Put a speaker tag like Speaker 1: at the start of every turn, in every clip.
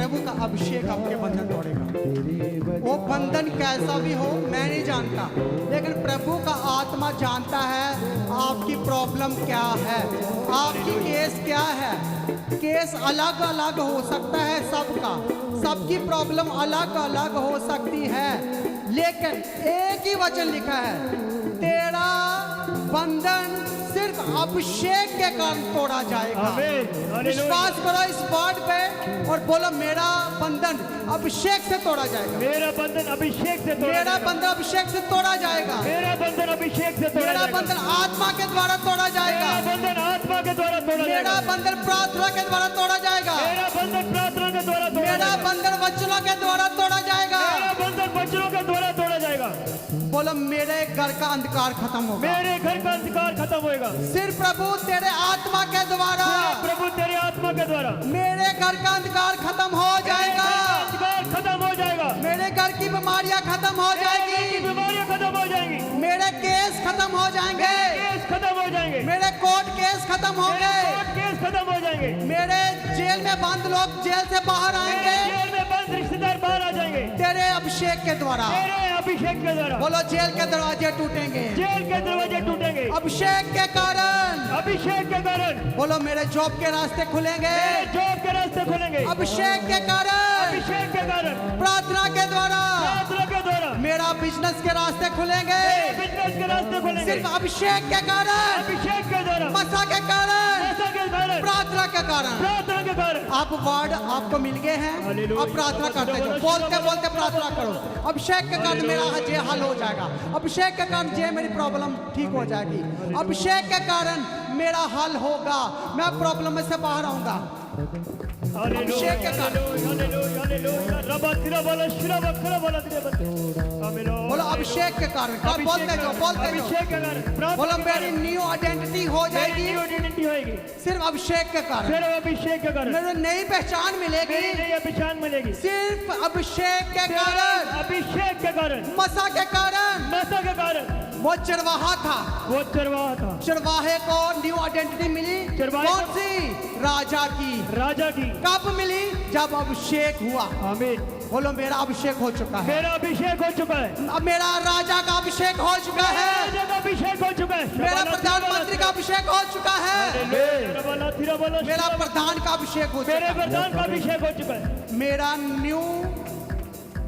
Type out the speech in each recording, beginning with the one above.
Speaker 1: प्रभु का अभिषेक आपके बंधन तोड़ेगा। वो बंधन कैसा भी हो मैं नहीं जानता, लेकिन प्रभु का आत्मा जानता है आपकी प्रॉब्लम क्या है, आपकी केस क्या है। केस अलग अलग हो सकता है सबका, सबकी प्रॉब्लम अलग अलग हो सकती है, लेकिन एक ही वचन लिखा है, तेरा बंधन सिर्फ अभिषेक के कारण तोड़ा जाएगा। विश्वास करो इस वर्ड पे और बोलो मेरा बंधन अभिषेक से तोड़ा जाएगा।
Speaker 2: मेरा बंधन अभिषेक से तोड़ा
Speaker 1: मेरा बंधन अभिषेक से तोड़ा जाएगा।
Speaker 2: मेरा बंधन अभिषेक से तोड़ा
Speaker 1: मेरा बंधन आत्मा के द्वारा तोड़ा जाएगा।
Speaker 2: मेरा बंधन आत्मा के द्वारा तोड़ा
Speaker 1: मेरा
Speaker 2: जाएगा।
Speaker 1: बंधन प्रार्थना के द्वारा तोड़ा जाएगा।
Speaker 2: मेरा बंधन प्रार्थना के द्वारा तोड़ा
Speaker 1: मेरा
Speaker 2: जाएगा।
Speaker 1: बंधन वचनों के द्वारा तोड़ा जाएगा।
Speaker 2: मेरा बंधन वचनों के द्वारा तोड़ा जाएगा।
Speaker 1: बोलो मेरे घर का अंधकार खत्म होगा।
Speaker 2: मेरे घर का अंधकार खत्म होएगा।
Speaker 1: सिर्फ प्रभु तेरे आत्मा के द्वारा
Speaker 2: प्रभु तेरे आत्मा के द्वारा
Speaker 1: मेरे घर का अंधकार खत्म हो जाएगा।
Speaker 2: अंधकार खत्म हो जाएगा।
Speaker 1: मेरे घर की बीमारियां खत्म हो जाएगी।
Speaker 2: बीमारियां खत्म हो जाएंगी।
Speaker 1: मेरे केस खत्म हो जाएंगे।
Speaker 2: केस खत्म हो जाएंगे।
Speaker 1: मेरे कोर्ट केस खत्म होंगे।
Speaker 2: कोर्ट केस खत्म हो जाएंगे।
Speaker 1: मेरे जेल में बंद लोग जेल से बाहर आएंगे।
Speaker 2: जेल में बंद रिश्तेदार बाहर आ जाएंगे
Speaker 1: तेरे अभिषेक के द्वारा।
Speaker 2: तेरे अभिषेक के द्वारा।
Speaker 1: बोलो जेल के दरवाजे टूटेंगे।
Speaker 2: जेल के दरवाजे टूटेंगे
Speaker 1: अभिषेक के कारण।
Speaker 2: अभिषेक के कारण।
Speaker 1: बोलो मेरे जॉब के रास्ते खुलेंगे।
Speaker 2: जॉब के रास्ते खुलेंगे
Speaker 1: अभिषेक के कारण।
Speaker 2: अभिषेक के कारण।
Speaker 1: प्रार्थना के द्वारा
Speaker 2: प्रार्थना के द्वारा
Speaker 1: मेरा बिजनेस के रास्ते खुलेंगे।
Speaker 2: बिजनेस के रास्ते खुलेंगे
Speaker 1: सिर्फ अभिषेक के कारण।
Speaker 2: अभिषेक के द्वारा।
Speaker 1: मसा के कारण।
Speaker 2: मसा के कारण।
Speaker 1: प्रार्थना के कारण।
Speaker 2: प्रार्थना के कारण।
Speaker 1: आप वर्ड आपको मिल गए हैं, अब प्रार्थना करते जाओ, बोलते बोलते प्रार्थना करो। अभिषेक के कारण मेरा ये हल हो जाएगा। अभिषेक के कारण ये मेरी प्रॉब्लम ठीक हो जाएगी। अभिषेक के कारण मेरा हल होगा, मैं प्रॉब्लम में से बाहर आऊंगा। अभिषेक के कारण। बोलो अभिषेक के कारण। बोलते जाओ बोलते
Speaker 2: अभिषेक के कारण।
Speaker 1: जाओ। बोलो मेरी न्यू आइडेंटिटी हो जाएगी
Speaker 2: आइडेंटिटी होएगी
Speaker 1: सिर्फ अभिषेक के कारण।
Speaker 2: सिर्फ अभिषेक के कारण।
Speaker 1: मेरी नई पहचान मिलेगी
Speaker 2: नई पहचान मिलेगी
Speaker 1: सिर्फ अभिषेक के कारण।
Speaker 2: अभिषेक के कारण।
Speaker 1: मसा के कारण।
Speaker 2: मसा के कारण।
Speaker 1: वो चरवाहा था,
Speaker 2: वो चरवाहा था।
Speaker 1: चरवाहे को न्यू आइडेंटिटी मिली।
Speaker 2: चरवाहे
Speaker 1: कौन सी? राजा की।
Speaker 2: राजा की।
Speaker 1: कब मिली? जब अभिषेक हुआ।
Speaker 2: आमीन।
Speaker 1: बोलो मेरा अभिषेक हो चुका है।
Speaker 2: मेरा अभिषेक हो चुका है।
Speaker 1: अब मेरा राजा का अभिषेक हो चुका है।
Speaker 2: राजा का अभिषेक हो चुका है।
Speaker 1: मेरा प्रधानमंत्री का अभिषेक हो चुका है। मेरा प्रधान का अभिषेक हो चुका
Speaker 2: मेरे
Speaker 1: है।
Speaker 2: प्रधान का अभिषेक हो चुका है।
Speaker 1: मेरा न्यू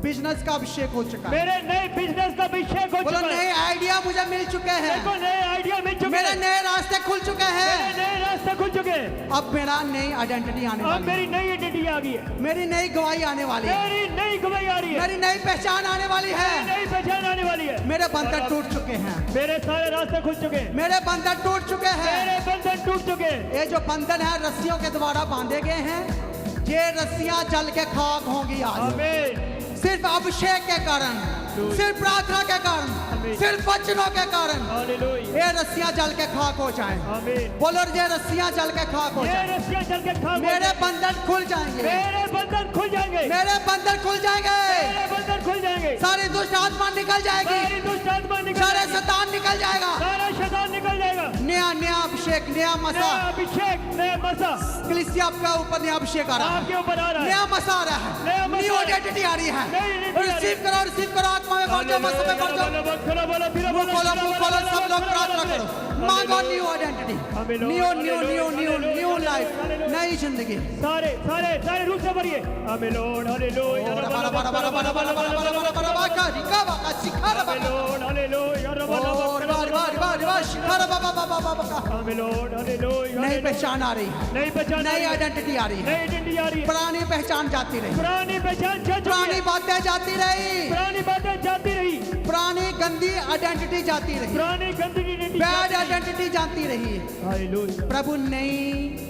Speaker 1: बिजनेस का अभिषेक हो चुका है।
Speaker 2: मेरे नए बिजनेस का अभिषेक हो
Speaker 1: बोलो
Speaker 2: चुका है।
Speaker 1: नए आइडिया मुझे मिल चुके हैं।
Speaker 2: मेरे को नए आइडिया मिल चुके
Speaker 1: मेरे
Speaker 2: हैं।
Speaker 1: नए रास्ते खुल चुके हैं।
Speaker 2: मेरे नए रास्ते खुल चुके हैं।
Speaker 1: अब मेरा नई आइडेंटिटी आने
Speaker 2: अब
Speaker 1: वाली है।
Speaker 2: मेरी नई आइडेंटिटी आ गई है।
Speaker 1: मेरी नई गवाही आने वाली है।
Speaker 2: मेरी नई गवाही आ रही है।
Speaker 1: मेरी नई पहचान आने वाली है।
Speaker 2: नई पहचान आने वाली है।
Speaker 1: मेरे बंधन टूट चुके हैं।
Speaker 2: मेरे सारे रास्ते खुल चुके हैं।
Speaker 1: मेरे बंधन टूट चुके हैं।
Speaker 2: मेरे बंधन टूट चुके हैं।
Speaker 1: ये जो बंधन है रस्सियों के द्वारा बांधे गए हैं, ये रस्सियां जल के खाक होंगी आज।
Speaker 2: आमीन।
Speaker 1: सिर्फ अभिषेक के कारण, सिर्फ प्रार्थना के कारण, सिर्फ वचनों के कारण
Speaker 2: हालेलुया।
Speaker 1: ये रस्सियां जल के खाक हो जाएं।
Speaker 2: आमीन।
Speaker 1: बोलो ये रस्सियां जल के खाक हो
Speaker 2: ये
Speaker 1: जाएं।
Speaker 2: रस्सियां चल के खाक हो
Speaker 1: मेरे
Speaker 2: जाएंगे।
Speaker 1: बंधन खुल जाएंगे।
Speaker 2: मेरे बंधन खुल जाएंगे।
Speaker 1: मेरे बंधन खुल जाएंगे।
Speaker 2: मेरे बंधन खुल जाएंगे।
Speaker 1: सारी दुष्ट आत्मा निकल जाएगी।
Speaker 2: सारी दुष्ट आत्मा निकल
Speaker 1: सारे
Speaker 2: जाएगी।
Speaker 1: शैतान निकल जाएगा।
Speaker 2: सारा शैतान निकल जाएगा।
Speaker 1: नया नया अभिषेक, नया मसा।
Speaker 2: नया अभिषेक, नया मसा
Speaker 1: कलीसिया आपका ऊपर नया अभिषेक आ रहा है।
Speaker 2: आपके ऊपर आ रहा है।
Speaker 1: नया मसा आ रहा
Speaker 2: नया
Speaker 1: है।
Speaker 2: मसा
Speaker 1: न्यू
Speaker 2: आ रहा है।
Speaker 1: आइडेंटिटी आ रही है।
Speaker 2: नई identity आ रही है।
Speaker 1: रिसीव करो आत्मा में बढ़ जाओ, मसा में बढ़ जाओ। मुंह खोलो सब लोग प्रार्थना करो। मांगो new identity, new new new new new life, नई जिंदगी।
Speaker 2: सारे सारे सारे रूप से भरिए। आमीन लॉर्ड हालेलुया।
Speaker 1: बड़ा बड़ा बड़ा बड़ा बड़ा बड़ा बड़ा बड़ा बड़ा बड़ा बाका रिकावा का शिखर बाका।
Speaker 2: Lord hallelujah.
Speaker 1: और बार शिखर बाबा बाबा बाबा।
Speaker 2: आमीन लॉर्ड हालेलुया।
Speaker 1: नई पहचान आ रही है।
Speaker 2: नई पहचान,
Speaker 1: नई आइडेंटिटी आ रही है।
Speaker 2: नई आइडेंटिटी आ रही है।
Speaker 1: पुरानी पहचान जाती रही।
Speaker 2: पुरानी पहचान चल चुकी
Speaker 1: पुरानी
Speaker 2: है।
Speaker 1: बातें जाती रही।
Speaker 2: पुरानी बातें जाती रही।
Speaker 1: पुरानी गंदी आइडेंटिटी जाती रही।
Speaker 2: पुरानी गंदी आइडेंटिटी
Speaker 1: बैड आइडेंटिटी जाती रही।
Speaker 2: हालेलुया।
Speaker 1: प्रभु नई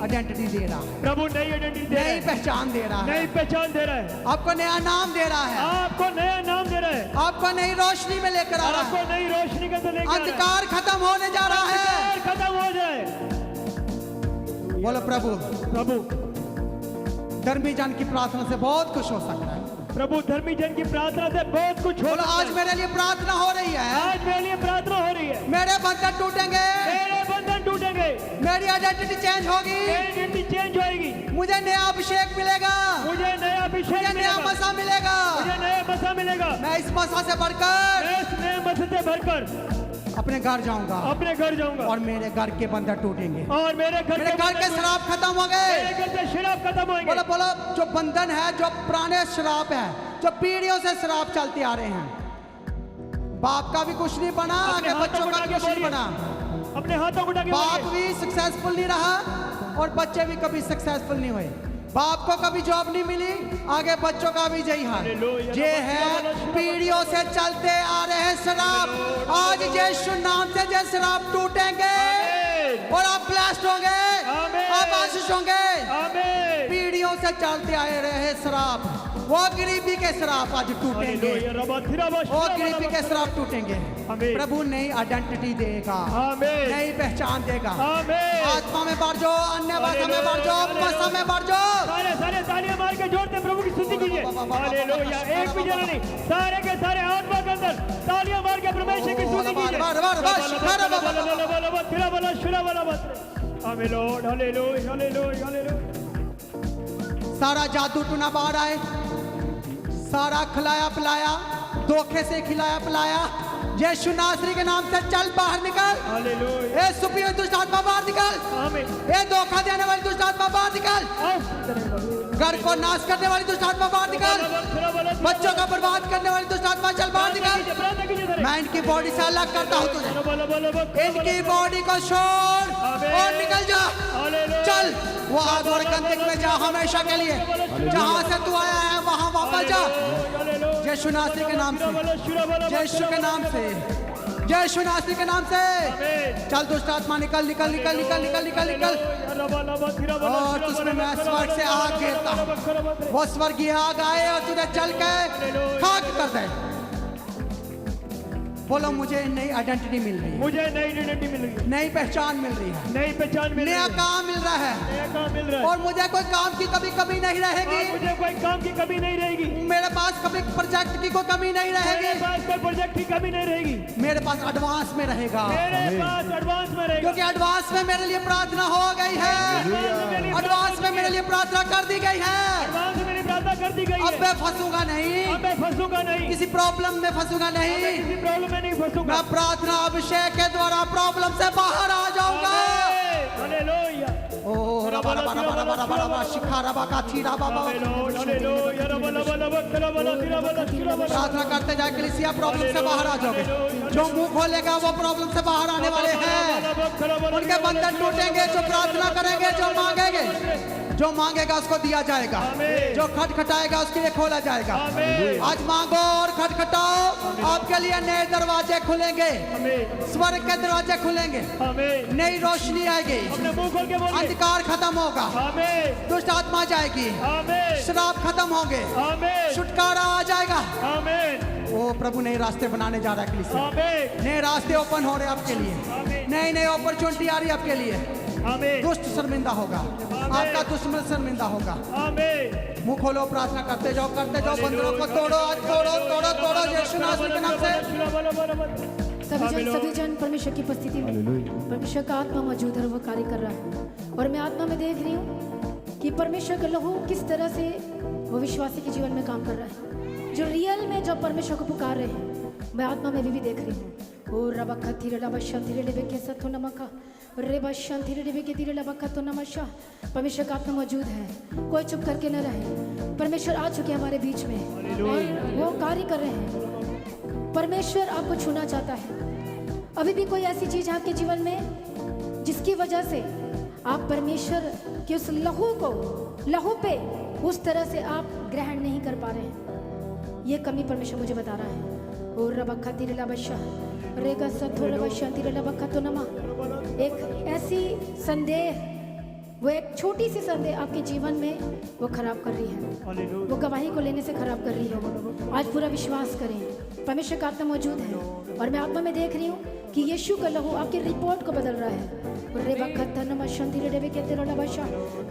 Speaker 1: आइडेंटिटी दे रहा है।
Speaker 2: प्रभु नई आइडेंटिटी दे रहा
Speaker 1: नई
Speaker 2: है।
Speaker 1: पहचान दे रहा है।
Speaker 2: नई पहचान दे रहा है।
Speaker 1: आपको नया नाम दे रहा है।
Speaker 2: आपको नया नाम दे रहा है।
Speaker 1: आपको नई रोशनी में लेकर आ रहा
Speaker 2: आपको
Speaker 1: है।
Speaker 2: नई रोशनी के अंदर लेकर आ रहा है।
Speaker 1: अंधकार खत्म होने जा रहा है।
Speaker 2: अंधकार खत्म हो जाए।
Speaker 1: बोलो प्रभु,
Speaker 2: प्रभु
Speaker 1: धर्मी जन की प्रार्थना से बहुत कुछ हो सकता है।
Speaker 2: प्रभु धर्मी जन की प्रार्थना से बहुत कुछ हो
Speaker 1: बोलो
Speaker 2: सकता
Speaker 1: आज
Speaker 2: है।
Speaker 1: मेरे लिए प्रार्थना हो रही है।
Speaker 2: आज मेरे लिए प्रार्थना हो रही है।
Speaker 1: मेरे बंधन टूटेंगे।
Speaker 2: मेरे बंधन टूटेंगे।
Speaker 1: मेरी आइडेंटिटी चेंज होगी।
Speaker 2: मेरी आइडेंटिटी चेंज होएगी।
Speaker 1: मुझे नया अभिषेक मिलेगा।
Speaker 2: मुझे नया अभिषेक
Speaker 1: मुझे नया
Speaker 2: मिलेगा,
Speaker 1: मसा मिलेगा।
Speaker 2: मुझे नया मसा मिलेगा।
Speaker 1: मैं इस मसा से बढ़कर
Speaker 2: मैं इस नए मसे से भरकर
Speaker 1: अपने घर जाऊंगा
Speaker 2: अपने घर जाऊंगा
Speaker 1: और मेरे घर के बंधन टूटेंगे।
Speaker 2: और मेरे घर
Speaker 1: मेरे घर के शराब खत्म हो गए।
Speaker 2: मेरे घर से शराब खत्म होंगे।
Speaker 1: बोलो बोलो, जो बंधन है, जो पुराने शराब है, जो पीढ़ियों से शराब चलते आ रहे हैं, बाप का भी कुछ नहीं बना,
Speaker 2: अपने
Speaker 1: आगे
Speaker 2: हाथों
Speaker 1: बच्चों
Speaker 2: को
Speaker 1: का भी
Speaker 2: उठा के
Speaker 1: कुछ नहीं
Speaker 2: बोलिए।
Speaker 1: बना।
Speaker 2: अपने हाथों को उठा के
Speaker 1: बाप
Speaker 2: बोलिए।
Speaker 1: भी सक्सेसफुल नहीं रहा और बच्चे भी कभी सक्सेसफुल नहीं हुए। बाप को कभी जॉब नहीं मिली, आगे बच्चों का भी यही हाल।
Speaker 2: हालेलुया।
Speaker 1: ये है पीढ़ियों से चलते आ रहे हैं शराब। आज यीशु नाम से ये शराब टूटेंगे
Speaker 2: आमीन।
Speaker 1: और आप ब्लेस्ड होंगे,
Speaker 2: आमीन।
Speaker 1: आप आशीष होंगे।
Speaker 2: आमीन।
Speaker 1: पीढ़ियों से चलते आए रहे शराब, वो गरीबी के शराब आज टूटेंगे।
Speaker 2: हालेलुया। रबा थिराबा
Speaker 1: वो
Speaker 2: शिराबा
Speaker 1: गरीबी के
Speaker 2: रबा।
Speaker 1: शराब टूटेंगे।
Speaker 2: आमीन।
Speaker 1: प्रभु नई आइडेंटिटी देगा,
Speaker 2: आमीन।
Speaker 1: नई पहचान देगा।
Speaker 2: आमीन।
Speaker 1: आत्मा में बढ़ जाओ, अन्य भाषा में बढ़ जाओ, मसा में बढ़ जाओ।
Speaker 2: सारे सारे तालियां मार के जोरते प्रभु की स्तुति कीजिए। हालेलुया। एक भी जना नहीं, सारे के सारे आत्मा के अंदर तालियां मार के परमेश्वर की स्तुति कीजिए। आमीन लॉर्ड। हालेलुया। हालेलुया। हालेलुया।
Speaker 1: सारा जादू टूना बाहर आए, सारा खिलाया पिलाया, धोखे से खिलाया पिलाया, यीशु नासरी के नाम से चल बाहर निकल।
Speaker 2: हालेलुया।
Speaker 1: ए सुपी हुई दुष्ट आत्मा बाहर निकल।
Speaker 2: आमीन।
Speaker 1: ए धोखा देने वाली दुष्ट आत्मा बाहर निकल। घर को नाश करने वाली दुष्ट आत्मा बाहर निकल। बच्चों का बर्बाद करने वाली दुष्ट आत्मा चल बाहर निकल। मैं इनकी बॉडी से अलग करता हूँ तुझे, इनकी बॉडी को छोड़ और निकल जा। चल वो आग और गंदगी में जा हमेशा के लिए। जहाँ से तू आया है वहाँ वापस जा। यीशु नासरी के नाम से, यीशु के नाम से, यीशु नासरी के नाम से चल दुष्ट आत्मा निकल निकल निकल निकल निकल निकल निकल। और तुझमें मैं स्वर्ग से आग गिरता हूँ, वो स्वर्गीय आग आए और तुझे जल के खाक कर दे। बोलो मुझे नई आइडेंटिटी मिल रही है,
Speaker 2: मुझे नई आइडेंटिटी मिल रही है,
Speaker 1: नई पहचान मिल रही है,
Speaker 2: नई पहचान मिल रही
Speaker 1: नया
Speaker 2: है,
Speaker 1: काम मिल रहा है
Speaker 2: नया काम मिल रहा है
Speaker 1: और मुझे कोई काम की कभी कमी नहीं
Speaker 2: और
Speaker 1: रहेगी।
Speaker 2: मुझे कोई काम की कमी नहीं रहेगी।
Speaker 1: मेरे पास कभी प्रोजेक्ट की कोई कमी नहीं
Speaker 2: मेरे
Speaker 1: रहेगी।
Speaker 2: पास कोई प्रोजेक्ट की कमी नहीं रहेगी।
Speaker 1: मेरे पास एडवांस में रहेगा,
Speaker 2: मेरे पास एडवांस में रहेगा।
Speaker 1: क्योंकि एडवांस में मेरे लिए प्रार्थना हो गई है। एडवांस में मेरे लिए प्रार्थना कर दी गई है।
Speaker 2: एडवांस में मेरी प्रार्थना कर दी गई
Speaker 1: अब
Speaker 2: है।
Speaker 1: मैं फंसूंगा नहीं,
Speaker 2: अब मैं फंसूंगा नहीं,
Speaker 1: किसी प्रॉब्लम में फंसूंगा
Speaker 2: मैं
Speaker 1: नहीं।
Speaker 2: किसी प्रॉब्लम में नहीं फंसूंगा।
Speaker 1: मैं प्रार्थना अभिषेक के द्वारा प्रॉब्लम से बाहर आ जाऊंगा।
Speaker 2: हालेलुया।
Speaker 1: ओ रबा रबा रबा रबा रबा रबा शिखा रबा का थीरा बाबा।
Speaker 2: हालेलुया। रबा लबा लबा लबा लबा लबा।
Speaker 1: प्रार्थना करते जाए कलीसिया, प्रॉब्लम से बाहर आ जाओगे। जो मुंह खोलेगा वो प्रॉब्लम से बाहर आने वाले हैं। उनके बंधन टूटेंगे जो प्रार्थना करेंगे, जो मांगेंगे। जो मांगेगा उसको दिया जाएगा, जो खटखटाएगा उसके लिए खोला जाएगा। आज मांगो और खटखटाओ, आपके लिए नए दरवाजे खुलेंगे, स्वर्ग के दरवाजे खुलेंगे,
Speaker 2: आमीन।
Speaker 1: नई रोशनी आएगी,
Speaker 2: अपने मुंह खोल के बोलिए।
Speaker 1: अंधकार खत्म होगा,
Speaker 2: आमीन।
Speaker 1: दुष्ट आत्मा जाएगी,
Speaker 2: आमीन।
Speaker 1: शराब खत्म होंगे,
Speaker 2: आमीन।
Speaker 1: छुटकारा आ जाएगा।
Speaker 2: आमीन।
Speaker 1: ओ प्रभु नए रास्ते बनाने जा रहा है कलीसिया।
Speaker 2: आमीन।
Speaker 1: नए रास्ते ओपन हो रहे हैं आपके लिए,
Speaker 2: आमीन।
Speaker 1: नई नई अपॉर्चुनिटी आ रही है आपके लिए।
Speaker 2: आमीन।
Speaker 1: दुष्ट शर्मिंदा होगा, आपका दुश्मन शर्मिंदा होगा।
Speaker 2: आमीन।
Speaker 1: मुंह खोलो, प्रार्थना करते जाओ बंधनों को तोड़ो, आज तोड़ो तोड़ो तोड़ो यीशु नासरी के नाम से।
Speaker 3: सभी जन परमेश्वर की उपस्थिति में परमेश्वर का आत्मा मौजूद है और वो कार्य कर रहा है। और मैं आत्मा में देख रही हूँ कि परमेश्वर का लहू किस तरह से वो विश्वासी के जीवन में काम कर रहा है, जो रियल में जब परमेश्वर को पुकार रहे हैं। मैं आत्मा में भी देख रही हूँ। ओ रबा थीरे रबा शांति रे के सतो नमका रे बा शांति रे के तीरे रबा तो नमशा। परमेश्वर का आत्मा मौजूद है, कोई चुप करके न रहे। परमेश्वर आ चुके हैं हमारे बीच में और वो कार्य कर रहे हैं। परमेश्वर आपको छूना चाहता है। अभी भी कोई ऐसी चीज है आपके जीवन में जिसकी वजह से आप परमेश्वर के उस लहू पे उस तरह से आप ग्रहण नहीं कर पा रहे हैं। ये कमी परमेश्वर मुझे बता रहा है। और रबक्खा तिरला बशा रेगा सथो रबशा तिरला बक्खा तो नमा। एक ऐसी संदेह, वो एक छोटी सी संदेह आपके जीवन में वो खराब कर रही है, वो गवाही को लेने से खराब कर रही है। आज पूरा विश्वास करें, परमेश्वर का आत्मा मौजूद है और मैं आत्मा में देख रही हूँ कि यीशु का लहू आपकी रिपोर्ट को बदल रहा है। रे बखत्ता नमशांति रे डबे के तेरा डबशा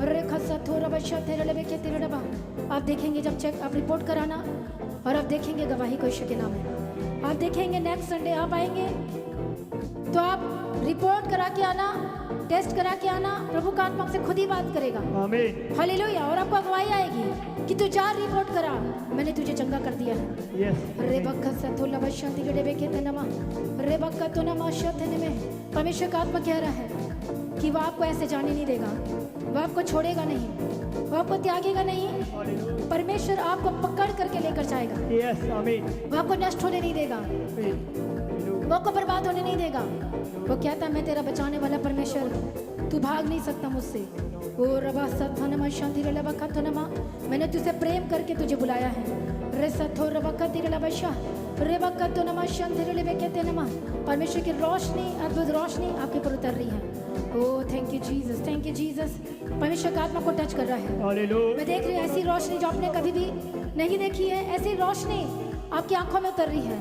Speaker 3: रे खसा थोड़ा बशा तेरा डबे के तेरा डबा। आप देखेंगे जब चेक आप रिपोर्ट कराना और आप देखेंगे गवाही को यीशु के नाम है। आप देखेंगे नेक्स्ट संडे आप आएंगे तो आप रिपोर्ट करा के आना, टेस्ट करा के आना। प्रभु का आत्मा से खुद ही बात करेगा।
Speaker 2: आमीन।
Speaker 3: हालेलुया। और आपको अगुवाई आएगी कि तू जा रिपोर्ट करा, मैंने तुझे चंगा कर दिया है।
Speaker 2: यस
Speaker 3: रेबक्का सतोला बशांति के डेबे के नमा रेबक्का तो नमा शतने में परमेश्वर का आत्मा कह रहा है कि वो आपको ऐसे जाने नहीं देगा, वो आपको छोड़ेगा नहीं, वो आपको त्यागेगा नहीं। परमेश्वर आपको पकड़ करके लेकर जाएगा,
Speaker 2: यस आमीन
Speaker 3: वो आपको नष्ट होने नहीं देगा, वो आपको बर्बाद होने नहीं देगा। वो कहता है मैं तेरा बचाने वाला परमेश्वर हूँ, तू भाग नहीं सकता मुझसे। ओ रबा सत्थनमा शांति रबा कथनमा, मैंने तुझसे प्रेम करके तुझे बुलाया है। रे सत्थो रबा कति रबा शा रेबा कथनमा शांति रबे कहते नमा, परमेश्वर की रोशनी, अद्भुत रोशनी आपके ऊपर उतर रही है। Oh thank you Jesus, thank you Jesus. परमेश्वर का आत्मा को टच कर रहा है।
Speaker 2: हालेलुया
Speaker 3: मैं देख रही हूँ ऐसी रोशनी जो आपने कभी भी नहीं देखी है, ऐसी रोशनी आपकी आंखों में उतर रही है।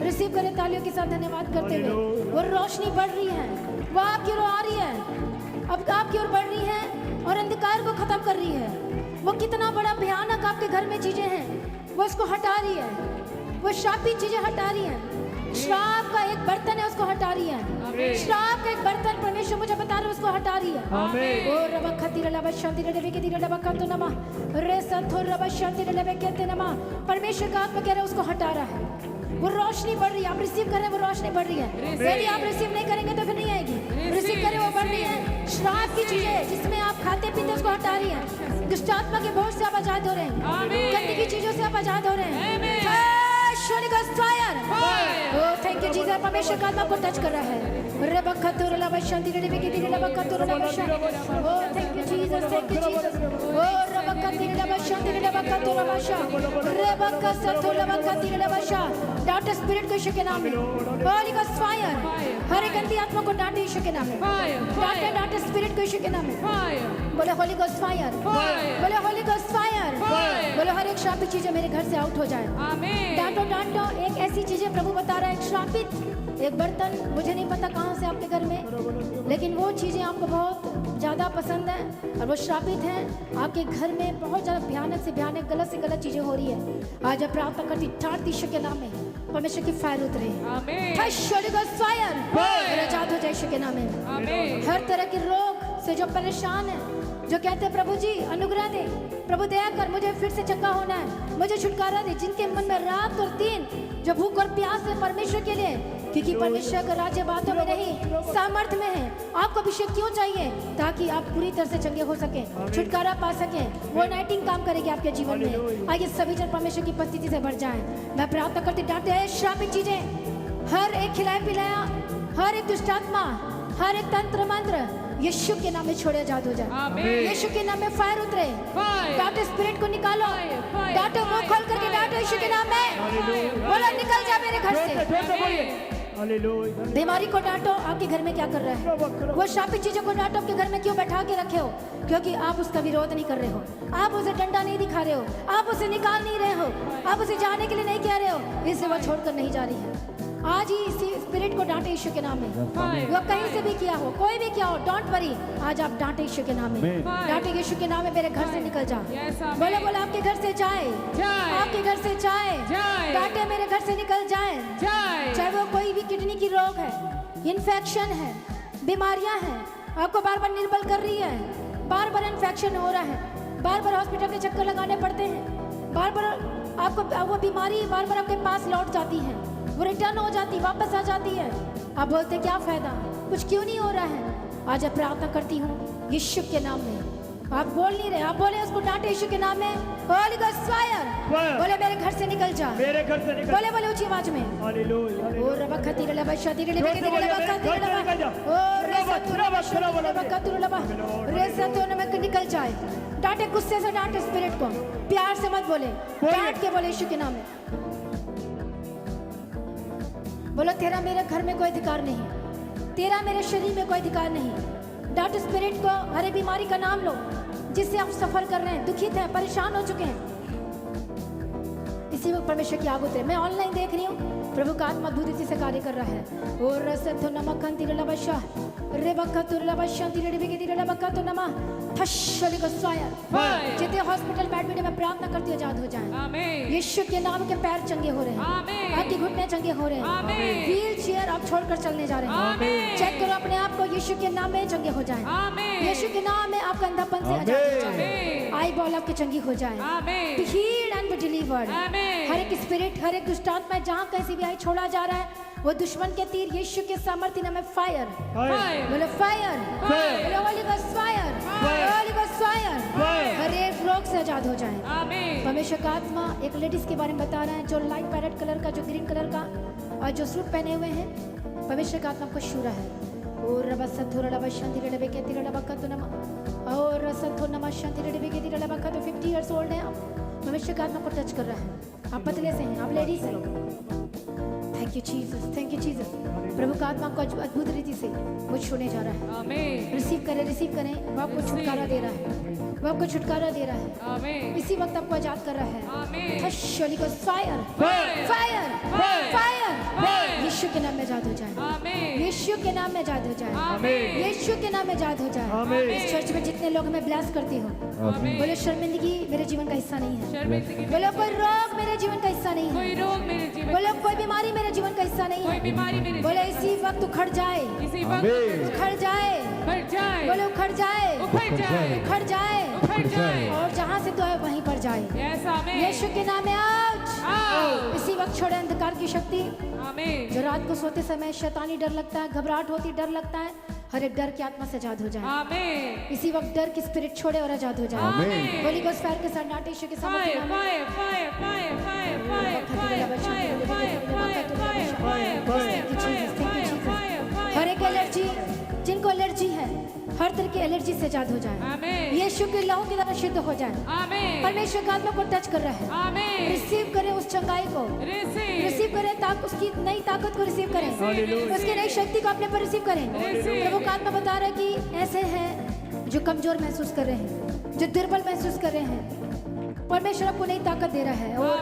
Speaker 3: रिसीव करें तालियों के साथ धन्यवाद करते हुए। वो रोशनी बढ़ रही है, वो आपकी ओर आ रही है, अब आपकी ओर बढ़ रही है और अंधकार को खत्म कर रही है। वो कितना बड़ा भयानक आपके घर में चीजें हैं, वो उसको हटा रही है, वो श्रापित चीजें हटा रही है। श्राप का एक बर्तन है, उसको हटा रही है। श्राप का एक बर्तन परमेश्वर मुझे बता रहा है, उसको हटा रही है।
Speaker 2: आमीन
Speaker 3: ओ रबा खती रबा शांति रबे के रबा कतो नमा रे सथो रबा शांति रबे कहते नमा, परमेश्वर का आत्मा कह रहा है उसको हटा रहा है। वो रोशनी बढ़ रही है, आप रिसीव कर रहे हैं, वो रोशनी बढ़ रही है। यदि आप रिसीव नहीं करेंगे तो फिर नहीं आएगी। रिसीव करें, वो बढ़ रही है। श्राप की चीजें जिसमें आप खाते पीते उसको हटा रही है। दुष्ट आत्मा के बोझ से आप आजाद हो रहे हैं, गंदी की चीजों से आप आजाद हो रहे हैं। Fire oh thank you Jesus. परमेश्वर का आत्मा को टच कर रहा है। रेबा खतुर लबा शांति रबे के रबा खतुर लबा शांति। Oh thank you Jesus, thank you Jesus. Oh रबा खतुर लबा शांति रबा खतुर लबा शांति रेबा खतुर लबा खतुर लबा शांति। डांट स्पिरिट को यीशु के नाम में, होली गॉस्ट फायर। हर एक गंदी आत्मा को डांटे यीशु के नाम में, डांटे स्पिरिट को यीशु के नाम में। बोले होली गॉस्ट फायर, बोले होली गॉस्ट फायर, बोले हर एक श्रापित चीजें मेरे घर से आउट हो जाए। डांटो डांटो एक ऐसी चीजें प्रभु बता रहा है, एक श्रापित एक बर्तन, मुझे नहीं पता कहाँ से आपके घर में, लेकिन वो चीजें आपको बहुत ज्यादा पसंद है और वो श्रापित है। आपके घर में बहुत ज्यादा भयानक से भयानक, गलत से गलत चीजें हो रही है। आज आप प्रार्थना करती ठाट यीशु के नाम में परमेश्वर की फायर उतरे, फायर आजाद हो जाए यीशु के नाम में। हर तरह के रोग से जो परेशान है, जो कहते हैं प्रभु जी अनुग्रह दे, प्रभु दया कर, मुझे फिर से चंगा होना है, मुझे छुटकारा दे। जिनके मन में रात और दिन जो भूख और प्यास है परमेश्वर के लिए, क्योंकि परमेश्वर का राज्य बातों में नहीं सामर्थ्य में है। आपको अभिषेक क्यों चाहिए? ताकि आप पूरी तरह से चंगे हो सके, छुटकारा पा सके। वो नाइटिंग काम करेगी आपके जीवन में। आइए सभी जन परमेश्वर की उपस्थिति से भर जाए। मैं प्रार्थना करती, डांटे है श्रापित चीजें, हर एक खिलाया पिलाया, हर एक दुष्ट आत्मा, हर एक तंत्र मंत्र यीशु के नाम में छोड़े आजाद हो जाए। यीशु के नाम में फायर उतरे। डांटो स्पिरिट को निकालो, डांटो मुंह खोल करके डांटो यीशु के नाम में। बोलो निकल जा मेरे घर से। बीमारी को डांटो, आपके घर में क्या कर रहा है? वो श्रापित चीजों को डांटो, आपके घर में क्यों बैठा के रखे हो? क्योंकि आप उसका विरोध नहीं कर रहे हो, आप उसे डंडा नहीं दिखा रहे हो, आप उसे निकाल नहीं रहे हो, आप उसे जाने के लिए नहीं कह रहे हो, इससे वो छोड़कर नहीं जा रही है। आज ही इसी स्पिरिट को डांटे यीशु के नाम में। वो कहीं से भी किया हो, कोई भी किया हो, डोंट वरी, आज आप डांटे यीशु के नाम में। डांटे यीशु के नाम में, मेरे घर से निकल जा। बोले बोले आपके घर से जाए, आपके घर से जाए, डांटे मेरे घर से निकल जाए। चाहे वो कोई भी किडनी की रोग है, इन्फेक्शन है, बीमारियां हैं, आपको बार बार निर्बल कर रही है, बार बार इन्फेक्शन हो रहा है, बार बार हॉस्पिटल के चक्कर लगाने पड़ते हैं, बार बार आपको वो बीमारी बार बार आपके पास लौट जाती है, वो रिटर्न हो जाती, वापस आ जाती है। आप बोलते क्या फायदा, कुछ क्यों नहीं हो रहा है? आज मैं प्रार्थना करती हूँ यीशु के नाम में। आप बोल नहीं रहे, आप बोले उसको डांटे यीशु के नाम में। होली गॉस्ट फायर, बोले मेरे घर से निकल जा,
Speaker 2: मेरे घर से निकल।
Speaker 3: बोले बोले ऊंची आवाज में।
Speaker 2: हालेलुया।
Speaker 3: ओ रबा खती रबा शादी रबा खती रबा ओ रबा खतुर रबा रेसा तो न निकल जाए। डांटे गुस्से से, डांटे स्पिरिट को, प्यार से मत बोले, डांट के बोले यीशु के नाम में। बोलो तेरा मेरे घर में कोई अधिकार नहीं, तेरा मेरे शरीर में कोई अधिकार नहीं। डांट स्पिरिट को, हर बीमारी का नाम लो जिससे आप सफर कर रहे हैं, दुखित हैं, परेशान हो चुके हैं, इसी में परमेश्वर की आग उतरे। मैं ऑनलाइन देख रही हूँ प्रभु का आत्मा अद्भुत इसी से कार्य कर रहा है। और रसथो नमक तिरला बशा रे बक्का तुरला बशा तिरले बिके तिरला बक्का तो नमा थशली गस्वाया। जितने हॉस्पिटल बेड में प्रार्थना करती आजाद हो जाएं। आमीन। यीशु के नाम के पैर चंगे हो रहे हैं। आमीन। आपके घुटने चंगे हो रहे हैं। आमीन। व्हील चेयर आप छोड़कर चलने जा रहे हैं। आमीन। चेक करो अपने आप को, यीशु के नाम में चंगे हो जाएं। आमीन।
Speaker 4: आमीन।
Speaker 3: यीशु के नाम में आपका अंधापन से आजाद हो जाए, आई बॉल आपकी चंगी हो जाए,
Speaker 4: आमीन।
Speaker 3: Be healed and be delivered.
Speaker 4: आमीन।
Speaker 3: हर एक स्पिरिट, हर एक दुष्टात्मा जहाँ कैसी भी आई छोड़ा जा रहा है, वो दुश्मन के तीर यीशु के सामर्थ्य नाम में फायर,
Speaker 4: फायर,
Speaker 3: बोलो फायर,
Speaker 4: फायर,
Speaker 3: बोलो holy ghost fire,
Speaker 4: fire,
Speaker 3: holy ghost fire,
Speaker 2: fire.
Speaker 3: हर एक रोग से आजाद हो जाए।
Speaker 4: आमीन।
Speaker 3: परमेश्वर का आत्मा एक लेडीज के बारे में बता रहा है जो लाइट पैरेट कलर का, जो ग्रीन कलर का और जो सूट पहने हुए हैं, परमेश्वर का आत्मा को छू रहा है। और रबा सथुर रबा शांति रबे के तिर रबा का तो नमा, और सथुर नमा शांति रबे के तिर रबा का तो 50 इयर्स ओल्ड है। परमेश्वर का आत्मा को टच कर रहा है। आप पतले से हैं, आप लेडीज हैं। Thank you Jesus, thank you Jesus. प्रभु का आत्मा को अद्भुत रीति से वो छूने जा रहा है।
Speaker 4: आमीन।
Speaker 3: रिसीव करें, रिसीव करें। वो आपको छुटकारा दे रहा है, वो आपको छुटकारा दे रहा है,
Speaker 4: आमीन।
Speaker 3: इसी वक्त आपको आजाद कर रहा है।
Speaker 4: आमीन।
Speaker 3: Holy ghost fire,
Speaker 4: fire,
Speaker 3: fire,
Speaker 4: fire,
Speaker 3: fire,
Speaker 4: fire.
Speaker 3: यीशु के नाम में आजाद हो जाए,
Speaker 4: आमीन।
Speaker 3: यीशु के नाम में आजाद हो जाए,
Speaker 4: आमीन।
Speaker 3: यीशु के नाम में आजाद हो जाए।
Speaker 2: आमीन।
Speaker 3: इस चर्च में जितने लोग मैं ब्लेस करती हूँ,
Speaker 4: आमीन।
Speaker 3: बोले शर्मिंदगी मेरे जीवन का हिस्सा नहीं है,
Speaker 4: शर्मिंदगी में
Speaker 3: बोलो कोई रोग मेरे जीवन का हिस्सा नहीं
Speaker 4: कोई
Speaker 3: है,
Speaker 4: रोग मेरे जीवन,
Speaker 3: बोलो कोई बीमारी मेरे जीवन का हिस्सा नहीं
Speaker 4: कोई
Speaker 3: है,
Speaker 4: बीमारी मेरे
Speaker 3: बोले
Speaker 4: जीवन,
Speaker 3: इसी वक्त उखड़ जाए,
Speaker 4: इसी वक्त
Speaker 3: उखड़ जाए,
Speaker 4: उखड़ जाए,
Speaker 3: बोले उखड़ जाए,
Speaker 4: उखड़ जाए,
Speaker 3: उखड़ जाए,
Speaker 4: उखड़ जाए।
Speaker 3: और जहाँ से तो है वहीं पर जाए।
Speaker 4: यस, आमीन।
Speaker 3: यीशु के नाम में आउट।
Speaker 4: आउट।
Speaker 3: इसी वक्त छोड़े अंधकार की शक्ति
Speaker 4: आमीन।
Speaker 3: जो रात को सोते समय शैतानी डर लगता है, घबराहट होती, डर लगता है, हर एक डर की आत्मा से आजाद हो जाए।
Speaker 4: आमीन।
Speaker 3: इसी वक्त डर की स्पिरिट छोड़े और आजाद हो जाए।
Speaker 4: आमीन।
Speaker 3: होली गोस्ट फायर के साथ नाटे यीशु के सामर्थ्य
Speaker 4: फायर,
Speaker 3: नाम में।
Speaker 4: Fire, fire, fire, fire, fire, fire, fire, fire, fire, fire, fire,
Speaker 3: Thank you, Jesus, thank you, Jesus.
Speaker 4: Fire, fire.
Speaker 3: हर एक एलर्जी, जिनको एलर्जी है, हर तरह की एलर्जी से आजाद हो जाए।
Speaker 4: आमीन।
Speaker 3: यीशु के लहू की तरह शुद्ध हो जाए।
Speaker 4: आमीन।
Speaker 3: परमेश्वर का आत्मा को टच कर रहा है।
Speaker 4: आमीन।
Speaker 3: रिसीव करें उस चंगाई को,
Speaker 4: रिसीव,
Speaker 3: रिसीव करें, उसकी नई ताकत को रिसीव करें,
Speaker 4: Hallelujah.
Speaker 3: उसकी नई शक्ति को अपने पर रिसीव करें।
Speaker 4: Receive.
Speaker 3: प्रभु का आत्मा बता रहा है कि ऐसे हैं जो कमजोर महसूस कर रहे हैं, जो दुर्बल महसूस कर रहे हैं, परमेश्वर आपको नई ताकत दे रहा है। और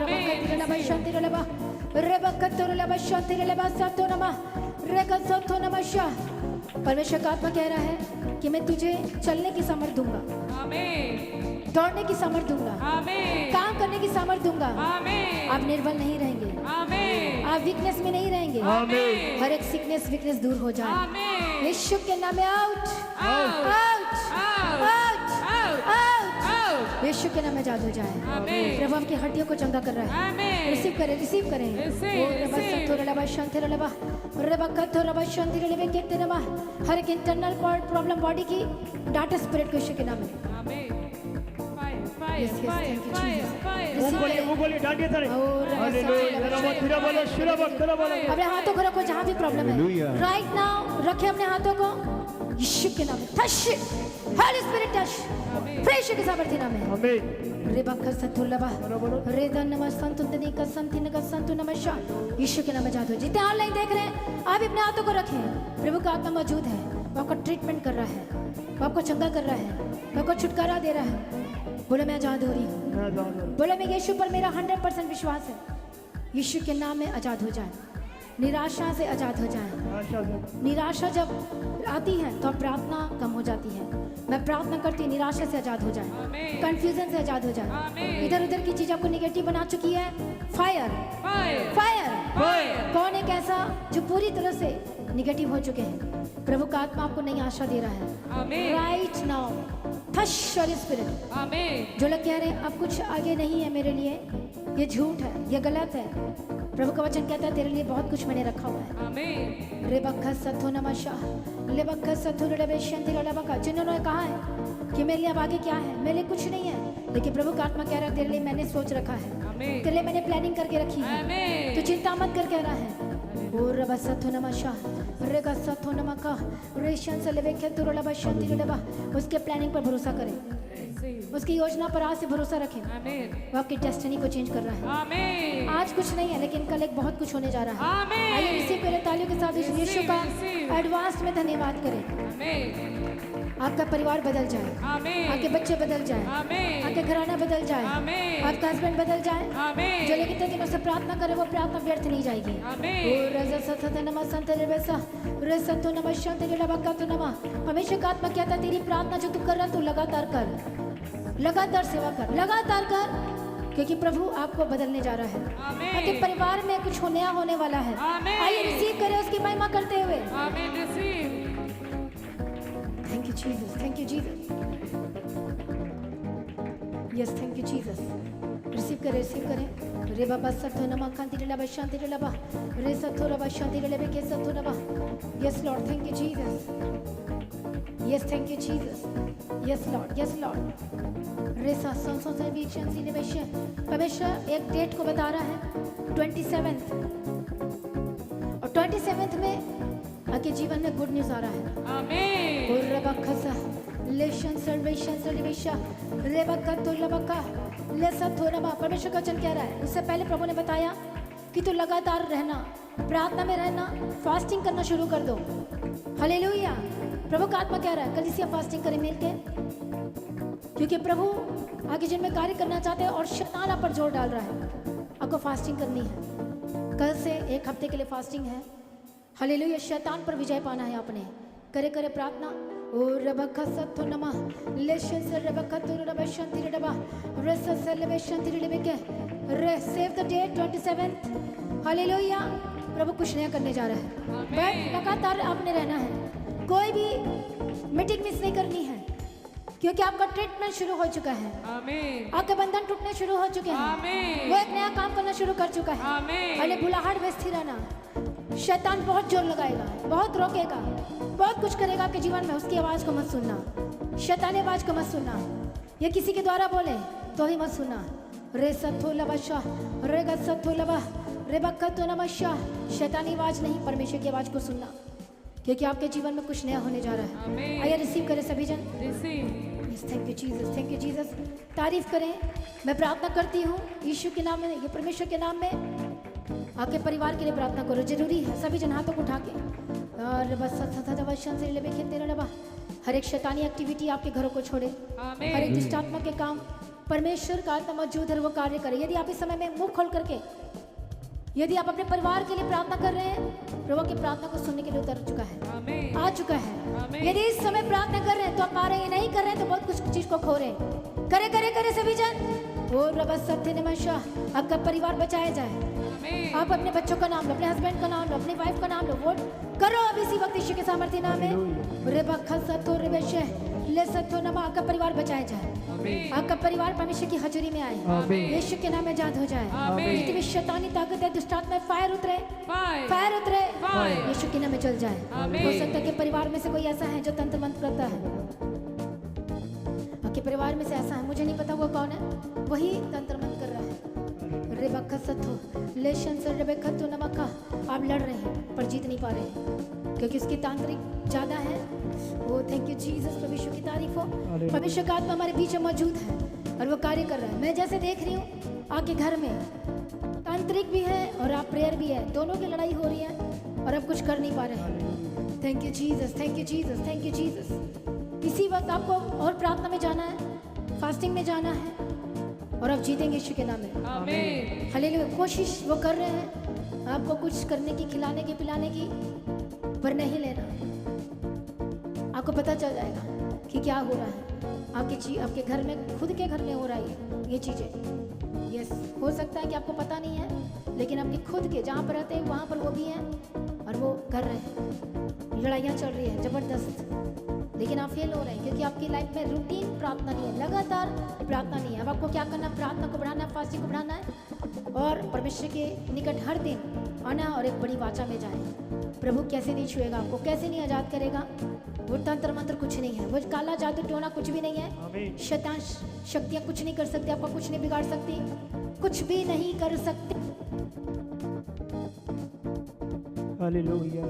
Speaker 3: परमेश्वर का आत्मा कह रहा है कि मैं तुझे चलने की सामर्थ दूंगा,
Speaker 4: आमीन।
Speaker 3: दौड़ने की सामर्थ दूंगा,
Speaker 4: आमीन।
Speaker 3: काम करने की सामर्थ दूंगा।
Speaker 4: आमीन।
Speaker 3: आप निर्बल नहीं रहेंगे,
Speaker 4: आमीन।
Speaker 3: आप वीकनेस में नहीं रहेंगे,
Speaker 4: आमीन।
Speaker 3: हर एक सिकनेस वीकनेस दूर हो जाए।
Speaker 4: आमीन।
Speaker 3: यीशु के नाम में out,
Speaker 4: out,
Speaker 3: out,
Speaker 4: out,
Speaker 3: out,
Speaker 4: out,
Speaker 3: out.
Speaker 4: Out.
Speaker 3: यीशु के नाम में आजाद हो जाए।
Speaker 4: आमीन।
Speaker 3: प्रभु आपकी हड्डियों को चंगा कर रहा है।
Speaker 4: आमीन।
Speaker 3: रिसीव करें, रिसीव करें।
Speaker 4: Receive,
Speaker 3: ओ रबा
Speaker 4: receive.
Speaker 3: सत्तो रबा शांति रबा रबा कत्तो रबा शांति रबे केते रबा, हर एक इंटरनल प्रॉब्लम बॉडी की डाटा स्पिरिट को यीशु के नाम में।
Speaker 4: आमीन। Fire, fire,
Speaker 3: Yes, yes,
Speaker 4: fire,
Speaker 3: thank you,
Speaker 4: fire,
Speaker 3: Jesus.
Speaker 4: Fire.
Speaker 3: Receive.
Speaker 2: वो बोलिए डांटिए सारे।
Speaker 3: और
Speaker 2: हालेलुया। जरा फिर बोलो, शुरू बोलो।
Speaker 3: अपने हाथों को रखो जहाँ भी प्रॉब्लम है। राइट नाउ रखे अपने हाथों को यीशु के नाम में। Touch, Holi spirit touch, fresh के सामर्थ्य नाम में।
Speaker 2: आमीन।
Speaker 3: रेबक्का सतुलबा रेदन नमस्तुंतनी का संतिन का संतु नमशा, यीशु के नाम में जादू। जितने ऑनलाइन देख रहे हैं आप अपने हाथों को रखें। प्रभु का आत्मा मौजूद है, वो आपका ट्रीटमेंट कर रहा है, वो आपको चंगा कर रहा है, वो आपको छुटकारा दे रहा है। बोले मैं आजाद हो रही हूँ, बोले मैं यीशु पर मेरा 100% विश्वास है। यीशु के नाम में आजाद हो जाए, निराशा से आजाद हो जाए। निराशा जब आती है तो प्रार्थना कम हो जाती है। मैं प्रार्थना करती हूँ निराशा से आजाद हो जाए, कंफ्यूजन से आजाद हो जाए।
Speaker 4: आमीन।
Speaker 3: इधर उधर की चीज आपको नेगेटिव बना चुकी है। Fire,
Speaker 4: fire,
Speaker 3: fire,
Speaker 4: fire.
Speaker 3: कौन एक ऐसा जो पूरी तरह से निगेटिव हो चुके हैं? प्रभु का आत्मा आपको नई आशा दे रहा है।
Speaker 4: आमीन।
Speaker 3: Right now touch holy spirit.
Speaker 4: आमीन।
Speaker 3: जो लोग कह रहे हैं अब कुछ आगे नहीं है मेरे लिए, ये झूठ है, ये गलत है। प्रभु का वचन कहता है तेरे लिए बहुत कुछ मैंने रखा हुआ है।
Speaker 4: आमीन।
Speaker 3: रेबक्का सथो नमशा लेबक्का सथो रेबेशंति रेबक्का, जिन्होंने कहा है कि मेरे लिए अब आगे क्या है, मेरे लिए कुछ नहीं है, लेकिन प्रभु का आत्मा कह रहा है तेरे लिए मैंने सोच रखा है,
Speaker 4: आमीन।
Speaker 3: तेरे लिए मैंने प्लानिंग करके रखी है,
Speaker 4: आमीन।
Speaker 3: तो चिंता मत कर कह रहा है। ओ रबा सथो नमशा रेगा सथो नमका रेशन से लेवे के तुरला बशंति रेबा, उसके प्लानिंग पर भरोसा करें,
Speaker 4: रिसीव।
Speaker 3: उसकी योजना पर आज से भरोसा रखें।
Speaker 4: आमीन।
Speaker 3: वो आपकी डेस्टिनी को चेंज कर रहा है।
Speaker 4: आमीन।
Speaker 3: आज कुछ नहीं है लेकिन कल एक बहुत कुछ होने जा रहा है।
Speaker 4: आमीन।
Speaker 3: आइए रिसीव करें तालियों के साथ इस यीशु का
Speaker 4: receive.
Speaker 3: एडवांस में धन्यवाद करें।
Speaker 4: आमीन।
Speaker 3: आपका परिवार बदल जाए,
Speaker 4: आमीन।
Speaker 3: आपके बच्चे बदल जाए,
Speaker 4: आमीन।
Speaker 3: आपके घराना बदल जाए,
Speaker 4: आमीन।
Speaker 3: आपका हस्बैंड बदल जाए।
Speaker 4: आमीन।
Speaker 3: जो लेकिन दिनों से प्रार्थना करे वो प्रार्थना व्यर्थ नहीं जाएगी।
Speaker 4: आमीन।
Speaker 3: हमेशा का आत्मा कहता है तेरी प्रार्थना जो तू कर रहा तू लगातार कर, लगातार सेवा कर, लगातार कर, क्योंकि प्रभु आपको बदलने जा रहा है।
Speaker 4: आमीन।
Speaker 3: आपके परिवार में कुछ नया होने वाला है।
Speaker 4: आमीन।
Speaker 3: आइए रिसीव करें उसकी महिमा करते हुए।
Speaker 4: आमीन। Receive.
Speaker 3: Thank you Jesus. Thank you, Jesus. Yes, thank you, Jesus. Receive करें रे बाबा सत्तो नमा कांति रे लबा शांति रे लबा रे सत्तो रबा शांति रे लेबे के सत्तो रबा. Yes, Lord. Thank you, Jesus. Yes, thank you, Jesus. Yes, Lord. Yes, Lord. रे सा संसों वीक्षण सी निवेशन परमेश्वर एक डेट को बता रहा है 27th और 27th में आपके जीवन में गुड न्यूज़ आ रहा है.
Speaker 4: आमीन.
Speaker 3: और रबा खसा लेशन सर्वेशन सर्वेशा रे बका तो लबका लेसा थोड़ा बा. परमेश्वर का वचन कह रहा है. उससे पहले प्रभु ने बताया कि तू लगातार रहना, प्रार्थना में रहना, फास्टिंग करना शुरू कर दो. हालेलुया. प्रभु का आत्मा कह रहा है कलीसिया फास्टिंग करें मिलके, क्योंकि प्रभु आगे जिनमें कार्य करना चाहते हैं और शैतान आप पर जोर डाल रहा है. आपको फास्टिंग करनी है. कल से एक हफ्ते के लिए फास्टिंग है. हालेलुया. शैतान पर विजय पाना है आपने. करे करे प्रार्थना. ओ रबका सत्तो नमा लेशन से रबका तो रबा शांति रे रबा रे से लेबे शांति रे लेबे के रे सेव द डेट 27th. हालेलुया. प्रभु कुछ नया करने जा रहा है. बट लगातार आपने रहना है. कोई भी मीटिंग मिस नहीं करनी है, क्योंकि आपका ट्रीटमेंट शुरू हो चुका है.
Speaker 4: आमीन.
Speaker 3: आपके बंधन टूटने शुरू हो चुके हैं.
Speaker 4: आमीन.
Speaker 3: वो एक नया काम करना शुरू कर चुका है.
Speaker 4: आमीन.
Speaker 3: अरे बुलाहट में स्थिर रहना. शैतान बहुत जोर लगाएगा, बहुत रोकेगा, बहुत कुछ करेगा आपके जीवन में. उसकी आवाज को मत सुनना. शैतानी आवाज को मत सुनना. ये किसी के द्वारा बोले तो ही मत सुनना. रे सत्थो लबशा रे गत्थो लबा रे बक्कतो नमशा. शैतानी आवाज नहीं, परमेश्वर की आवाज को सुनना, क्योंकि आपके जीवन में कुछ नया होने जा रहा है.
Speaker 4: आमीन.
Speaker 3: आइए रिसीव करें सभी जन.
Speaker 4: Receive.
Speaker 3: Yes, thank you Jesus. Thank you Jesus. तारीफ करें. मैं प्रार्थना करती हूँ यीशु के नाम में, ये परमेश्वर के नाम में. आपके परिवार के लिए प्रार्थना करो. जरूरी है सभी जन हाथों को उठा के. और बस से लेबे खेलते रहना. हर एक शैतानी एक्टिविटी आपके घरों को छोड़े.
Speaker 4: आमीन.
Speaker 3: हर एक दुष्ट आत्मा के काम परमेश्वर का आत्मा मौजूद है, वो कार्य करे. यदि आप इस समय में मुंह खोल करके, यदि आप अपने परिवार के लिए प्रार्थना कर रहे हैं, प्रभु की प्रार्थना को सुनने के लिए उतर चुका है,
Speaker 4: आमीन.
Speaker 3: आ चुका है.
Speaker 4: आमीन.
Speaker 3: यदि इस समय प्रार्थना कर रहे हैं तो आप पा रहे हैं, नहीं कर रहे हैं तो बहुत कुछ चीज को खो रहे हैं. करे करे करे सभी जन. ओ रब सत्य नमशा. आपका परिवार बचाया जाए.
Speaker 4: आमीन.
Speaker 3: आप अपने बच्चों का नाम लो, अपने हस्बैंड का नाम लो, अपनी वाइफ का नाम लो. वोट करो अब इसी वक्त यीशु के सामर्थ्य नाम में. रे बखल सत्तो रे बेशे ले सत्तो नमा. आपका परिवार बचाया जाए.
Speaker 4: आमीन.
Speaker 3: आपका परिवार परमेश्वर की हजूरी में आए.
Speaker 4: आमीन.
Speaker 3: यीशु के नाम में जाद हो जाए.
Speaker 4: आमीन.
Speaker 3: जितनी भी शैतानी ताकत है, दुष्ट आत्मा, फायर उतरे,
Speaker 4: फायर.
Speaker 3: फायर उतरे,
Speaker 4: फायर.
Speaker 3: यीशु के नाम में चल जाए.
Speaker 4: आमीन.
Speaker 3: हो सकता है कि परिवार में से कोई ऐसा है जो तंत्र मंत्र करता है. आपके परिवार में से ऐसा है, मुझे नहीं पता वो कौन है, वही तंत्र मंत्र कर रहा है. रेबक्का सत्थो लेशन से रेबक्का तो नमका. आप लड़ रहे हैं पर जीत नहीं पा रहे हैं, क्योंकि उसकी तांत्रिक ज्यादा है. Oh thank you Jesus. परमेश्वर की तारीफ हो. परमेश्वर का आत्मा हमारे बीच में मौजूद है और वो कार्य कर रहा है. मैं जैसे देख रही हूँ आपके घर में तांत्रिक भी है और आप प्रेयर भी है, दोनों की लड़ाई हो रही है और आप कुछ कर नहीं पा रहे हैं. Thank you Jesus. Thank you Jesus. Thank you Jesus. इसी वक्त आपको और प्रार्थना में जाना है, फास्टिंग में जाना है, और आप जीतेंगे यीशु के नाम में.
Speaker 4: आमीन.
Speaker 3: हालेलुया. कोशिश वो कर रहे हैं आपको कुछ करने की, खिलाने की, पिलाने की, पर नहीं लेना. आपको पता चल जाएगा कि क्या हो रहा है आपके घर में, खुद के घर में हो रहा है ये चीज़ें. यस, हो सकता है कि आपको पता नहीं है, लेकिन आपके खुद के जहाँ पर रहते हैं वहाँ पर वो भी हैं और वो कर रहे हैं. लड़ाइयाँ चल रही है ज़बरदस्त, लेकिन आप फेल हो रहे हैं क्योंकि आपकी लाइफ में रूटीन प्रार्थना नहीं है, लगातार प्रार्थना नहीं है. अब आपको क्या करना है? प्रार्थना को बढ़ाना है, फास्टिंग को बढ़ाना है और परमेश्वर के निकट हर दिन आना और एक बड़ी वाचा में जाए. प्रभु कैसे नहीं छुएगा आपको, कैसे नहीं आज़ाद करेगा. वो तंत्र मंत्र कुछ नहीं है, वो काला जादू टोना कुछ भी नहीं है. शैतान शक्तियाँ कुछ नहीं कर सकती, आपका कुछ नहीं बिगाड़ सकती, कुछ भी नहीं कर सकती.
Speaker 2: हालेलुया.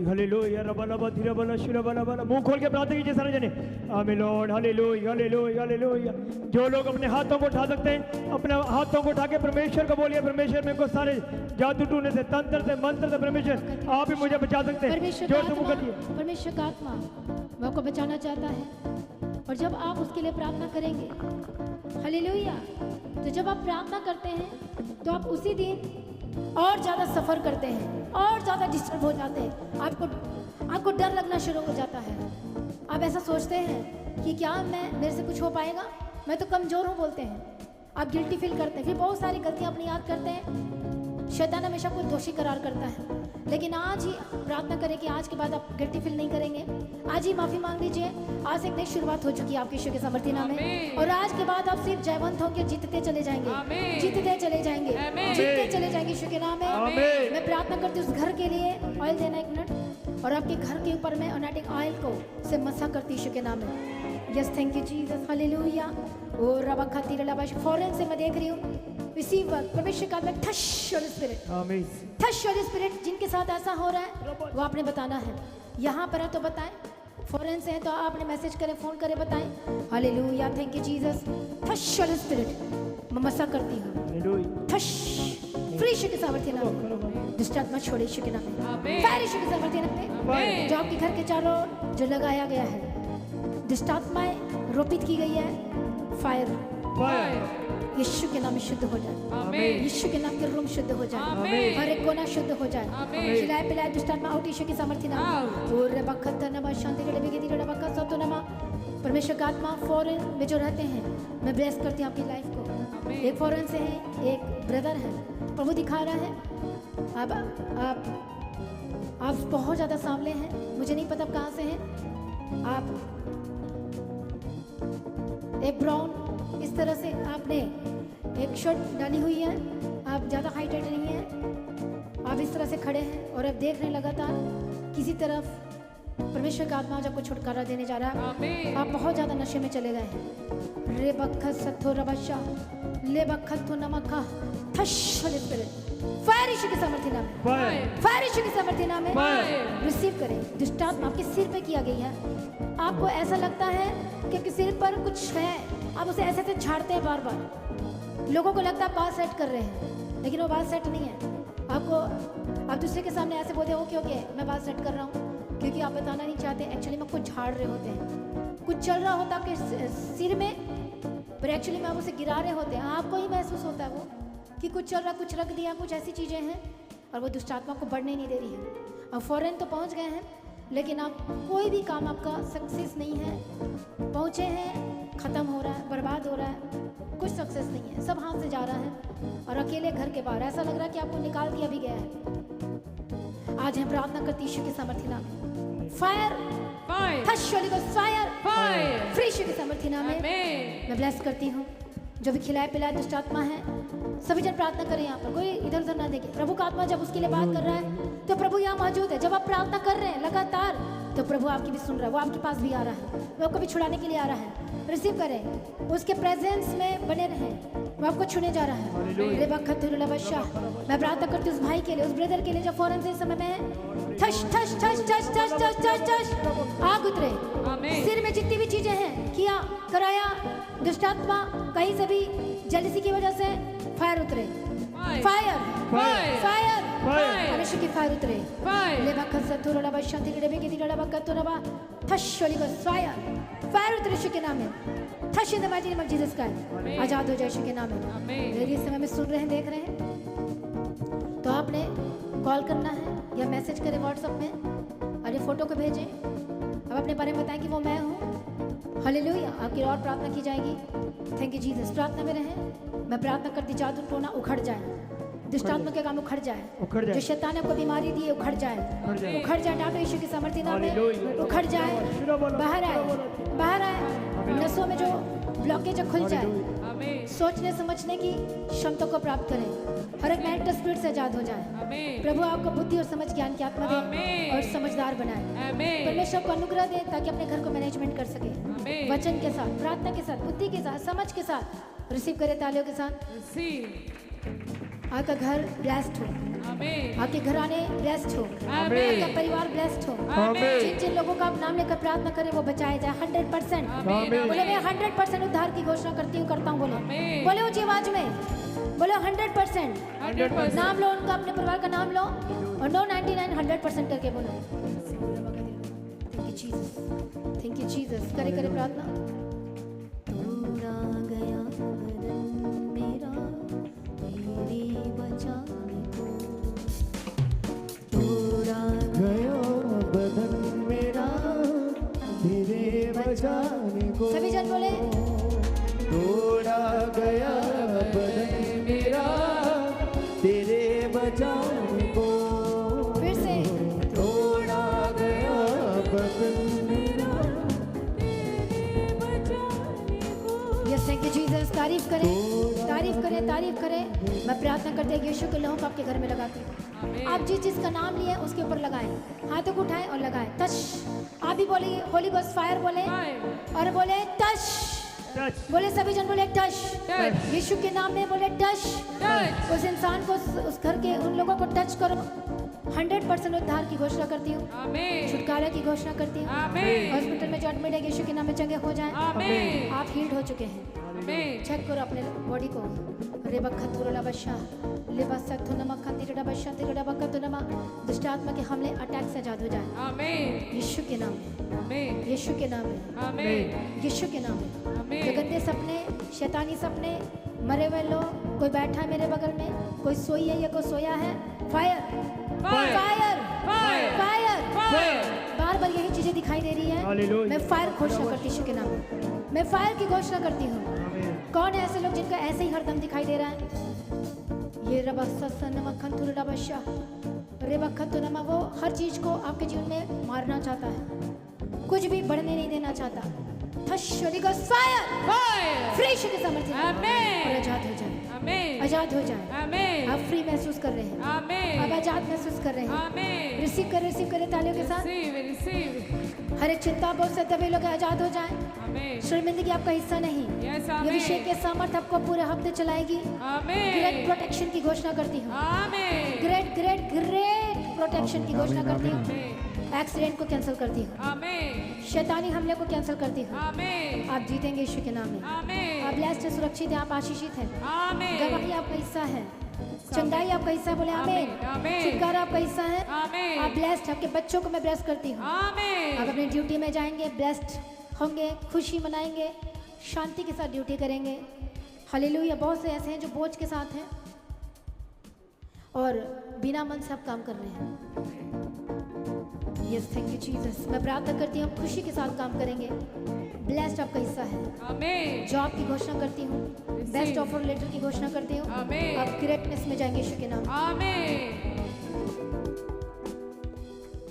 Speaker 2: हालेलुया. रबा लबा धीरा बला शुरा बला बला. मुंह खोल के प्रार्थना कीजिए सारे जने. आमीन लॉर्ड. हालेलुया. हालेलुया. हालेलुया. जो लोग अपने हाथों को उठा सकते हैं, अपने हाथों को उठा के परमेश्वर को बोलिए, परमेश्वर मेरे को सारे जादू टूने से, तंत्र से, मंत्र से, परमेश्वर आप ही मुझे बचा सकते हैं.
Speaker 3: परमेश्वर
Speaker 2: जोर
Speaker 3: का
Speaker 2: से मुंह
Speaker 3: आत्मा,
Speaker 2: करिए.
Speaker 3: परमेश्वर का आत्मा वो आपको बचाना चाहता है. और जब आप उसके लिए प्रार्थना करेंगे, हालेलुया, तो जब आप प्रार्थना करते हैं तो आप उसी दिन और ज़्यादा सफ़र करते हैं, और ज़्यादा डिस्टर्ब हो जाते हैं. आपको डर लगना शुरू हो जाता है. आप ऐसा सोचते हैं कि क्या मेरे से कुछ हो पाएगा, मैं तो कमज़ोर हूँ बोलते हैं, आप गिल्टी फील करते हैं, फिर बहुत सारी गलतियाँ अपनी याद करते हैं। शैतान हमेशा आपको दोषी करार करता है, लेकिन आज ही प्रार्थना करें कि आज के बाद आप गिल्टी फील नहीं करेंगे। आज ही माफ़ी मांग लीजिए। आज एक नई शुरुआत हो चुकी है आपके यीशु के सामर्थ्य नाम में,
Speaker 4: आमीन।
Speaker 3: और आज के बाद आप सिर्फ जयवंत होकर जीतते चले जाएंगे,
Speaker 4: आमीन।
Speaker 3: जीतते चले जाएंगे,
Speaker 4: आमीन।
Speaker 3: जीतते चले जाएंगे यीशु के नाम में।
Speaker 2: आमीन।
Speaker 3: मैं प्रार्थना करती हूँ उस घर के लिए ऑयल देना, 1 मिनट, और आपके घर के ऊपर मैं अनॉइंटिंग ऑयल को से मसा करती यीशु के नाम में। Yes, thank you Jesus, hallelujah. और रबा खातिर लबा फॉरेन से मैं देख रही हूँ रिसीव परमेश्वर का टच होली स्पिरिट,
Speaker 2: आमीन।
Speaker 3: Touch Holi spirit. जिनके साथ ऐसा हो रहा है वो आपने बताना है। यहाँ पर है तो बताएं, फॉरेन से है तो आपने मैसेज करें, फोन करें, बताएं। Hallelujah, thank you Jesus. Touch Holi spirit, मैं मसा करती हूँ,
Speaker 2: हालेलुया।
Speaker 3: टच फ्री यीशु के सामर्थ्य नाम में। दुष्ट आत्मा छोड़े यीशु के नाम में,
Speaker 4: आमीन।
Speaker 3: फायर यीशु के सामर्थ्य नाम में।
Speaker 4: आमीन।
Speaker 3: जो आपके घर के चारों ओर जो लगाया गया है, दुष्ट आत्माएं रोपित की गई है, फायर
Speaker 2: फायर।
Speaker 3: यीशु के नाम में शुद्ध हो जाए,
Speaker 4: आमीन।
Speaker 3: यीशु के नाम के रूम शुद्ध हो जाए,
Speaker 4: आमीन।
Speaker 3: हर एक कोना शुद्ध हो जाए,
Speaker 4: आमीन।
Speaker 3: खिलाए पिलाए दुष्ट आत्मा आउट यीशु के सामर्थ्य नाम।
Speaker 4: आउट।
Speaker 3: और बखत नमा शांति के डबे की डबा सतो नमा। परमेश्वर का आत्मा फॉरेन में जो रहते हैं, मैं ब्लेस करती हूँ आपकी लाइफ को।
Speaker 4: आमीन।
Speaker 3: एक फॉरेन से है, एक ब्रदर है, प्रभु दिखा रहा है। अब आप बहुत ज़्यादा सांवले हैं, मुझे नहीं पता आप कहाँ से हैं। आप एक ब्राउन इस तरह से आपने एक शर्ट डाली हुई है, आप ज़्यादा हाइटेड नहीं हैं, आप इस तरह से खड़े हैं और आप देख रहे हैं लगातार किसी तरफ परमेश्वर का आत्मा आपको छुटकारा देने जा रहा है।
Speaker 4: आमीन।
Speaker 3: आप बहुत ज़्यादा नशे में चले गए हैं। रे बखत सत्थो रबशा ले बखत नमका थशल स्पिरिट, फायर यीशु के सामर्थ्य नाम में,
Speaker 2: फायर।
Speaker 3: फायर यीशु के सामर्थ्य नाम में
Speaker 4: फायर।
Speaker 3: रिसीव करें। दुष्ट आत्मा आपके सिर पे किया गई है, आपको ऐसा लगता है कि आपके सिर पर कुछ है, आप उसे ऐसे ऐसे झाड़ते हैं बार बार। लोगों को लगता है आप बाल सेट कर रहे हैं, लेकिन वो बाल सेट नहीं है। आपको आप दूसरे के सामने ऐसे बोलते हैं ओके ओके मैं बाल सेट कर रहा हूँ, क्योंकि आप बताना नहीं चाहते एक्चुअली में आपको झाड़ रहे होते हैं। कुछ चल रहा होता है आपके सिर में, पर एक्चुअली में आप उसे गिरा रहे होते हैं। आपको ही महसूस होता है वो कि कुछ चल रहा, कुछ रख दिया, कुछ ऐसी चीज़ें हैं, और वो दुष्ट आत्मा को बढ़ने नहीं दे रही है। अब फॉरेन तो पहुंच गए हैं, लेकिन आप कोई भी काम आपका सक्सेस नहीं है। पहुंचे हैं, ख़त्म हो रहा है, बर्बाद हो रहा है, कुछ सक्सेस नहीं है, सब हाथ से जा रहा है, और अकेले घर के बाहर ऐसा लग रहा है कि आपको निकाल दिया भी गया है। आज हम प्रार्थना करती यीशु के सामर्थ्य नाम में। Fire,
Speaker 4: fire.
Speaker 3: Touch holy ghost, fire,
Speaker 4: fire.
Speaker 3: Free यीशु के सामर्थ्य नाम में
Speaker 4: आमीन।
Speaker 3: मैं ब्लेस करती हूँ। जो भी खिलाए पिलाए दुष्ट आत्मा है, सभी जन प्रार्थना करें। यहाँ पर कोई इधर उधर ना देखे। प्रभु का आत्मा जब उसके लिए बात कर रहा है तो प्रभु यहाँ मौजूद है। जब आप प्रार्थना कर रहे हैं लगातार, तो प्रभु आपकी भी सुन रहा है, वो आपके पास भी आ रहा है, वो आपको भी छुड़ाने के लिए आ रहा है। रिसीव करें, उसके प्रेजेंस में बने रहें, वो आपको छूने जा रहा है। रे बखत हुरुला बशा। मैं प्रार्थना करती हूँ उस भाई के लिए, उस ब्रदर के लिए जो फौरन से इस समय में है। ठश ठश ठश ठश ठश ठश ठश ठश आग उतरे
Speaker 4: आमीन।
Speaker 3: सिर में जितनी भी चीजें हैं, किया कराया, दुष्टात्मा कहीं से भी जलसी की वजह से फायर उतरे, फायर
Speaker 4: फायर।
Speaker 3: Fire
Speaker 2: fire.
Speaker 3: परमेश्वर की फायर उतरे।
Speaker 4: फायर।
Speaker 3: ले बखत सतुरला बशांति डबे के दिलड़ा बखत तुरबा ठश होली को फायर, फायर उतरे यीशु के नाम में। Touch in the mighty name of Jesus Christ. आजाद हो जाए यीशु के नाम में।
Speaker 4: आमीन।
Speaker 3: मेरे इस समय में सुन रहे हैं, देख रहे हैं, तो आपने कॉल करना है या मैसेज करें व्हाट्सएप में और ये फोटो को भेजें। अब अपने बारे में बताएं कि वो मैं हूँ। हालेलुया। आपकी और प्रार्थना की जाएगी। Thank you Jesus. प्रार्थना में रहें। मैं प्रार्थना करती जादू टोना उखड़ जाए, दुष्टात्मा के काम उखड़ जाए,
Speaker 2: उखड़ जाए।
Speaker 3: जो शैतान ने आपको बीमारी दी है उखड़ जाए,
Speaker 2: उखड़ जाए।
Speaker 3: उखड़ जाए। डाटो यीशु की सामर्थ्य नाम में
Speaker 2: हालेलुया।
Speaker 3: उखड़ जाए, बाहर आए, बाहर आए। नसों में जो ब्लॉकेज है खुल जाए।
Speaker 4: आमीन।
Speaker 3: सोचने समझने की क्षमता को प्राप्त करें। हर एक मेंटल स्पिरिट से आजाद हो जाए।
Speaker 4: आमीन।
Speaker 3: प्रभु आपको बुद्धि और समझ ज्ञान की आत्मा दे
Speaker 4: आमीन।
Speaker 3: और समझदार बनाए।
Speaker 4: आमीन।
Speaker 3: परमेश्वर को अनुग्रह दे ताकि अपने घर को मैनेजमेंट कर सके।
Speaker 4: आमीन।
Speaker 3: वचन के साथ, प्रार्थना के साथ, बुद्धि के साथ, समझ के साथ रिसीव करे तालियों के साथ।
Speaker 4: रिसीव।
Speaker 3: आपका घर ब्लेस्ड हो,
Speaker 4: आमीन।
Speaker 3: आपके घराने ब्लेस्ड हो,
Speaker 4: आमीन।
Speaker 3: आपका परिवार ब्लेस्ड हो।
Speaker 4: आमीन।
Speaker 3: जिन जिन लोगों का आप नाम लेकर प्रार्थना करें वो बचाए जाए 100%।
Speaker 4: आमीन।
Speaker 3: बोले मैं 100% उद्धार की घोषणा करती हूँ, करता हूँ। बोले
Speaker 4: आमीन।
Speaker 3: बोले ऊंची आवाज में बोले 100%।
Speaker 4: 100%।
Speaker 3: नाम लो उनका, अपने परिवार का नाम लो और नो 99 100% करके बोलो। Thank you Jesus, thank you Jesus. करे करे प्रार्थना। तोड़ा गया बदन मेरा तेरे बचाने को, तोड़ा
Speaker 5: गयो बदन मेरा तेरे बचाने बचाने को
Speaker 3: फिर से
Speaker 5: तोड़ा गया बदन मेरा तेरे बचाने को।
Speaker 3: Yes thank you Jesus. तारीफ करें, तारीफ करें, तारीफ करें। मैं प्रार्थना करते हैं कि यीशु के लहू को आपके घर में लगाते हैं। आप जिस चीज का नाम लिए उसके ऊपर लगाएं, हाथों को उठाएं और लगाएं। टच। आप भी बोलिए होली गोस्ट फायर बोले और बोले टच।
Speaker 2: टच
Speaker 3: बोले सभी जन बोले टच।
Speaker 4: टच।
Speaker 3: यीशु के नाम में बोले टच।
Speaker 4: टच।
Speaker 3: उस इंसान को, उस घर के उन लोगों को टच करो। 100% उद्धार की घोषणा करती हूँ,
Speaker 4: आमीन
Speaker 3: छुटकारे की घोषणा करती हूँ।
Speaker 4: आमीन
Speaker 3: हॉस्पिटल में जो एडमिट है यीशु के नाम में चंगे हो जाएं।
Speaker 4: आमीन
Speaker 3: आप हील्ड हो चुके हैं।
Speaker 4: आमीन
Speaker 3: चेक करो अपने बॉडी को। रेबखतुरला बशा लिबसतुनमा खंदिरडा बशा तिरडा बकतुनमा। दुष्ट आत्मा के हमले अटैक से आजाद हो जाए
Speaker 4: आमीन
Speaker 3: यीशु के नाम में,
Speaker 4: आमीन
Speaker 3: यीशु के नाम में,
Speaker 4: आमीन
Speaker 3: यीशु के नाम में। जो
Speaker 4: आमीन
Speaker 3: गंदे सपने, शैतानी सपने, मरे हुए लोग, कोई बैठा है मेरे बगल में, कोई सोई है या कोई सोया है, fire
Speaker 4: fire
Speaker 3: fire
Speaker 4: fire
Speaker 3: fire.
Speaker 4: Fire
Speaker 3: बार बार यही चीजें दिखाई दे रही है।
Speaker 2: हालेलुया।
Speaker 3: मैं फायर घोषणा करती हूं यीशु के नाम में। मैं फायर की घोषणा करती हूँ। कौन है ऐसे लोग जिनका ऐसे ही हरदम दिखाई दे रहा है? ये रबा वो हर चीज को आपके जीवन में मारना चाहता है, कुछ भी बढ़ने नहीं देना चाहता। फायर
Speaker 4: फायर
Speaker 3: फ्री यीशु के सामर्थ्य में।
Speaker 4: आमीन।
Speaker 3: और आजाद हो जाए,
Speaker 4: आमीन
Speaker 3: आजाद हो जाए।
Speaker 4: आमीन
Speaker 3: आप फ्री महसूस कर रहे हैं,
Speaker 4: आमीन
Speaker 3: आप आजाद महसूस कर रहे हैं।
Speaker 4: आमीन
Speaker 3: रिसीव करें तालियों के साथ।
Speaker 4: रिसीव
Speaker 3: हर एक चिंता बोझ से तभी लोग आजाद हो जाएं।
Speaker 4: आमीन
Speaker 3: शर्मिंदगी आपका हिस्सा नहीं।
Speaker 4: यस
Speaker 3: ये
Speaker 4: आमीन
Speaker 3: अभिषेक के सामर्थ आपको पूरे हफ्ते चलाएगी। ग्रेट
Speaker 4: आमीन
Speaker 3: प्रोटेक्शन की घोषणा करती हूँ।
Speaker 4: आमीन
Speaker 3: ग्रेट ग्रेट ग्रेट प्रोटेक्शन की घोषणा करती हूँ।
Speaker 4: आमीन
Speaker 3: एक्सीडेंट को कैंसिल करती हूँ,
Speaker 4: आमीन
Speaker 3: शैतानी हमले को कैंसिल करती हूँ।
Speaker 4: आमीन
Speaker 3: आप जीतेंगे यीशु के नाम में। आप
Speaker 4: आमीन
Speaker 3: ब्लेस्ड हैं, सुरक्षित हैं, आप आशीषित हैं।
Speaker 4: आमीन
Speaker 3: गवाही आपका हिस्सा है, चंगाई आपका हिस्सा है। बोले आमीन।
Speaker 4: आमीन।
Speaker 3: छुटकारा आपका हिस्सा है।
Speaker 4: आमीन
Speaker 3: आप ब्लेस्ड, आपके बच्चों को मैं ब्लेस करती हूँ। आप
Speaker 4: आमीन
Speaker 3: अपनी ड्यूटी में जाएंगे, ब्लेस्ड होंगे, खुशी मनाएंगे, शांति के साथ ड्यूटी करेंगे। हालेलुया। बहुत से ऐसे हैं जो बोझ के साथ हैं और बिना मन से आप काम कर रहे हैं। Yes thank you Jesus. मैं प्रार्थना करती हूँ खुशी के साथ काम करेंगे। ब्लेस्ड आपका हिस्सा है।
Speaker 4: आमीन
Speaker 3: जॉब की घोषणा करती हूँ, बेस्ट ऑफर लेटर की घोषणा करती हूँ।
Speaker 4: आमीन
Speaker 3: आप ग्रेटनेस में जाएंगे यीशु के नाम।
Speaker 4: आमीन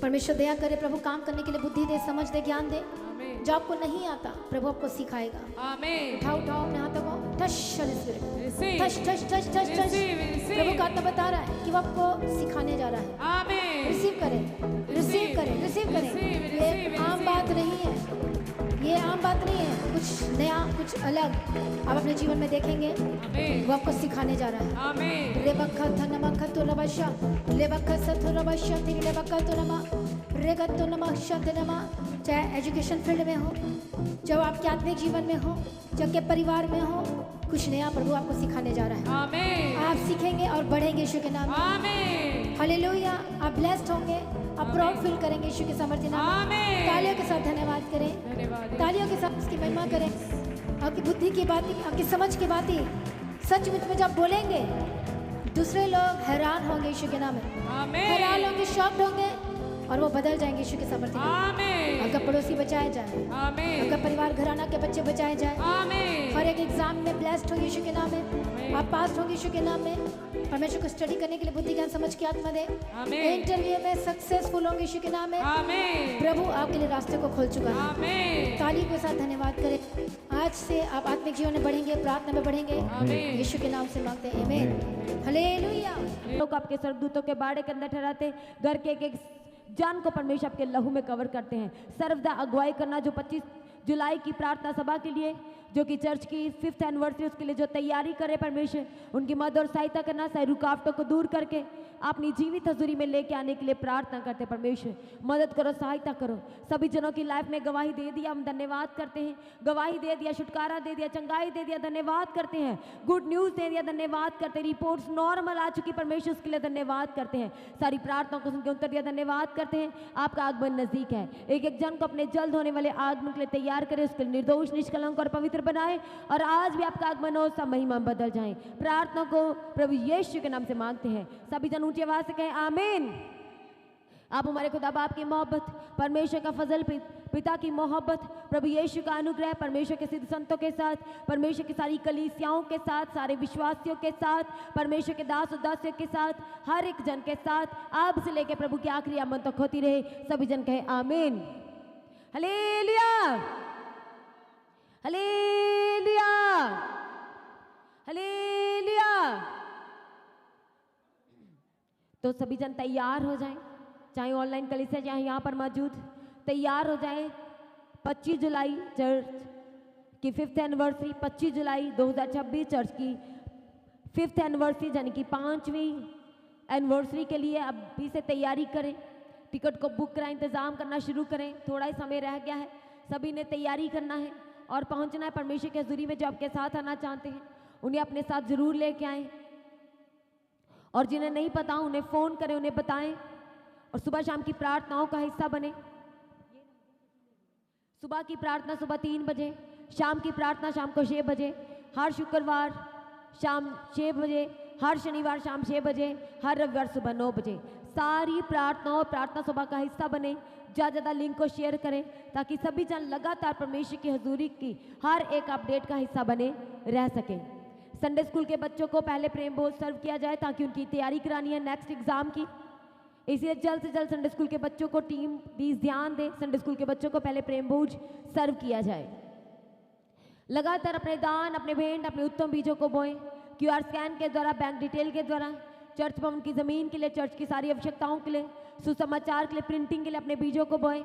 Speaker 3: परमेश्वर दया करे, प्रभु काम करने के लिए बुद्धि दे, समझ दे, ज्ञान दे।
Speaker 4: आमीन
Speaker 3: जो आपको नहीं आता प्रभु आपको सिखाएगा।
Speaker 4: आमीन
Speaker 3: उठाओ उठाओ अपने हाथों को। Touch spirit,
Speaker 4: receive
Speaker 3: touch touch touch touch touch.
Speaker 4: Receive
Speaker 3: प्रभु का आत्मा बता रहा है कि वो आपको सिखाने जा रहा है।
Speaker 4: आमीन
Speaker 3: रिसीव करें, रिसीव करें, रिसीव करें।
Speaker 4: Receive,
Speaker 3: ये
Speaker 4: receive,
Speaker 3: आम
Speaker 4: receive.
Speaker 3: बात नहीं है, ये आम बात नहीं है। कुछ नया, कुछ अलग आप अपने जीवन में देखेंगे।
Speaker 4: आमीन
Speaker 3: वो आपको सिखाने जा रहा है।
Speaker 4: आमीन
Speaker 3: रेबक्का धनमक्का तो रबशा लेबक्का सतो रबशा तेरी लेबक्का तो नमा रेगत तो नमा शब्द नमा। चाहे एजुकेशन फील्ड में हो, जब आपके आत्मिक जीवन में हो, जब के परिवार में हो, कुछ नया प्रभु आपको सिखाने जा रहा है।
Speaker 4: आमीन
Speaker 3: आप सीखेंगे और बढ़ेंगे यीशु के नाम में।
Speaker 4: आमीन
Speaker 3: हालेलुया। आप ब्लेस्ड होंगे, आप प्राउड फील करेंगे यीशु के सामर्थ्य नाम में।
Speaker 4: आमीन
Speaker 3: तालियों के साथ धन्यवाद करें,
Speaker 4: धन्यवाद
Speaker 3: तालियों के साथ उसकी महिमा करें। आपकी बुद्धि की बातें, आपकी समझ की बातें सचमुच में जब बोलेंगे दूसरे लोग हैरान होंगे यीशु के नाम में। हैरान
Speaker 4: आमीन
Speaker 3: होंगे, शॉक्ड होंगे और वो बदल जाएंगे यीशु के सामर्थ्य नाम में।
Speaker 4: आमीन
Speaker 3: आपका पड़ोसी बचाए जाए,
Speaker 4: आमीन
Speaker 3: आपका परिवार घराना के बच्चे बचाए जाए।
Speaker 4: आमीन
Speaker 3: हर एक एग्जाम में ब्लेस्ड होंगे यीशु के नाम में। आप पास होंगे यीशु के नाम में। परमेश्वर को स्टडी करने के लिए बुद्धि ज्ञान समझ की आत्मा दे।
Speaker 4: आमीन
Speaker 3: इंटरव्यू में सक्सेसफुल होंगे यीशु के नाम में।
Speaker 4: आमीन
Speaker 3: प्रभु आपके लिए रास्ते को खोल चुका है।
Speaker 4: आमीन
Speaker 3: तालियों के साथ धन्यवाद करें। आज से आप आत्मिक जीवन में बढ़ेंगे, प्रार्थना में बढ़ेंगे।
Speaker 4: आमीन
Speaker 3: यीशु के नाम से मांगते हैं, आमीन। हालेलुया।
Speaker 6: लोग आपके स्वर्गदूतों के बाड़े के अंदर ठहराते, घर के एक एक जान को परमेश्वर आपके लहू में कवर करते हैं। सर्वदा अगुवाई करना, जो 25 जुलाई की प्रार्थना सभा के लिए, जो कि चर्च की 5th एनिवर्सरी, उसके लिए जो तैयारी करे परमेश्वर, उनकी मदद और सहायता करना, सारी रुकावटों को दूर करके अपनी जीवित हजूरी में लेके आने के लिए प्रार्थना करते। परमेश्वर मदद करो, सहायता करो। सभी जनों की लाइफ में गवाही दे दिया, हम धन्यवाद करते हैं। गवाही दे दिया, छुटकारा दे दिया, चंगाई दे दिया, धन्यवाद करते हैं। गुड न्यूज़ दे दिया, धन्यवाद करते हैं। रिपोर्ट्स नॉर्मल आ चुकी, परमेश्वर उसके लिए धन्यवाद करते हैं। सारी प्रार्थनाओं को सुनकर उत्तर दिया, धन्यवाद करते हैं। आपका आगमन नजदीक है। एक एक जन को अपने जल्द होने वाले आगमन के लिए तैयार करें, उसके निर्दोष, निष्कलंक और पवित्र बनाए, और आज भी आपका आगमन हो, सब महिमा बदल जाए। प्रार्थना को प्रभु यीशु के नाम से मांगते हैं। सभी जन ऊंची आवाज से कहें आमीन। आप हमारे खुदा बाप की मोहब्बत, परमेश्वर का फजल, पिता की मोहब्बत, प्रभु यीशु का अनुग्रह, परमेश्वर के सिद्ध संतों के साथ, परमेश्वर की सारी कलीसियाओं के साथ, सारे विश्वासियों के साथ, परमेश्वर के दास उदासियों के साथ, हर एक जन के साथ अब से लेकर प्रभु की आखिरी आमद तक होती रहे। सभी जन कहे आमीन। Hallelujah, hallelujah, hallelujah. तो सभी जन तैयार हो जाएं, चाहे ऑनलाइन कलीसिया चाहे यहाँ पर मौजूद, तैयार हो जाएं। 25 जुलाई चर्च की 5th एनिवर्सरी, 25 जुलाई 2026 चर्च की 5th एनिवर्सरी यानी कि 5वीं एनिवर्सरी के लिए अभी से तैयारी करें। टिकट को बुक कराएं, इंतज़ाम करना शुरू करें। थोड़ा ही समय रह गया है, सभी ने तैयारी करना है और पहुंचना है परमेश्वर की हज़ूरी में। जो आपके साथ आना चाहते हैं उन्हें अपने साथ ज़रूर लेके आएँ, और जिन्हें नहीं पता उन्हें फ़ोन करें, उन्हें बताएं और सुबह शाम की प्रार्थनाओं का हिस्सा बने। सुबह की प्रार्थना सुबह 3 बजे, शाम की प्रार्थना शाम को 6 बजे, हर शुक्रवार शाम 6 बजे, हर शनिवार शाम 6 बजे, हर रविवार सुबह 9 बजे। सारी प्रार्थनाओं प्रार्थना सभा का हिस्सा बने। ज़्यादा लिंक को शेयर करें ताकि सभी जन लगातार परमेश्वर की हजूरी की हर एक अपडेट का हिस्सा बने रह सकें। संडे स्कूल के बच्चों को पहले प्रेम भोज सर्व किया जाए ताकि उनकी तैयारी करानी है नेक्स्ट एग्ज़ाम की, इसलिए जल्द से जल्द संडे स्कूल के बच्चों को टीम प्लीज़ ध्यान दें, संडे स्कूल के बच्चों को पहले प्रेम भोज सर्व किया जाए। लगातार अपने दान, अपने भेंट, अपने उत्तम बीजों को बोएं। QR स्कैन के द्वारा, बैंक डिटेल के द्वारा, चर्च भवन की ज़मीन के लिए, चर्च की सारी आवश्यकताओं के लिए, सुसमाचार के लिए, प्रिंटिंग के लिए अपने बीजों को बोएं।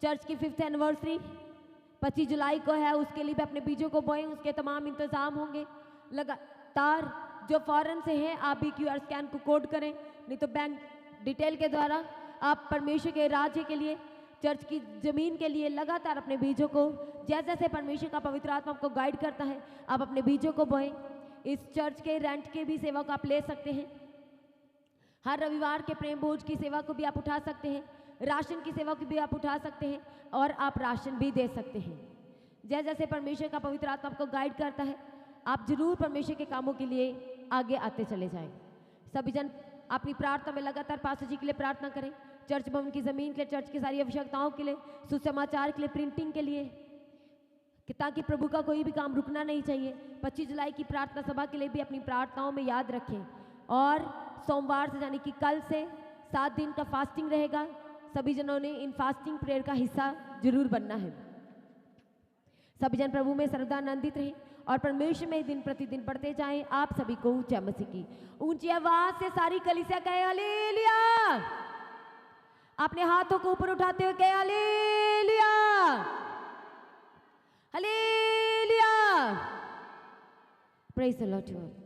Speaker 6: चर्च की 5th एनिवर्सरी 25 जुलाई को है, उसके लिए भी अपने बीजों को बोएं। उसके तमाम इंतज़ाम होंगे। लगातार जो फॉरेन से हैं आप भी QR स्कैन को कोड करें, नहीं तो बैंक डिटेल के द्वारा आप परमेश्वर के राज्य के लिए, चर्च की ज़मीन के लिए लगातार अपने बीजों को, जैसे जैसे परमेश्वर का पवित्र आत्मा आपको गाइड करता है, आप अपने बीजों को बोएं। इस चर्च के रेंट के भी सेवा को आप ले सकते हैं। हर रविवार के प्रेम भोज की सेवा को भी आप उठा सकते हैं। राशन की सेवा को भी आप उठा सकते हैं और आप राशन भी दे सकते हैं। जैसे जैसे परमेश्वर का पवित्र आत्मा आपको गाइड करता है, आप जरूर परमेश्वर के कामों के लिए आगे आते चले जाएं। सभी जन अपनी प्रार्थना में लगातार पास्टर जी के लिए प्रार्थना करें, चर्च भवन की ज़मीन के लिए, चर्च की सारी आवश्यकताओं के लिए, सुसमाचार के लिए, प्रिंटिंग के लिए, कि ताकि प्रभु का कोई भी काम रुकना नहीं चाहिए। 25 जुलाई की प्रार्थना सभा के लिए भी अपनी प्रार्थनाओं में याद रखें। और सोमवार से यानी कि कल से 7 दिन का फास्टिंग रहेगा। सभी जनों ने इन फास्टिंग प्रेयर का हिस्सा जरूर बनना है। सभी जन प्रभु में सर्वदा आनंदित रहें और परमेश्वर में दिन प्रतिदिन बढ़ते जाएं। आप सभी को ऊंचा मसीह की ऊंची आवाज से सारी कलीसिया कहे हालेलुया। अपने हाथों को ऊपर उठाते हुए कहे hallelujah, hallelujah. Praise the Lord.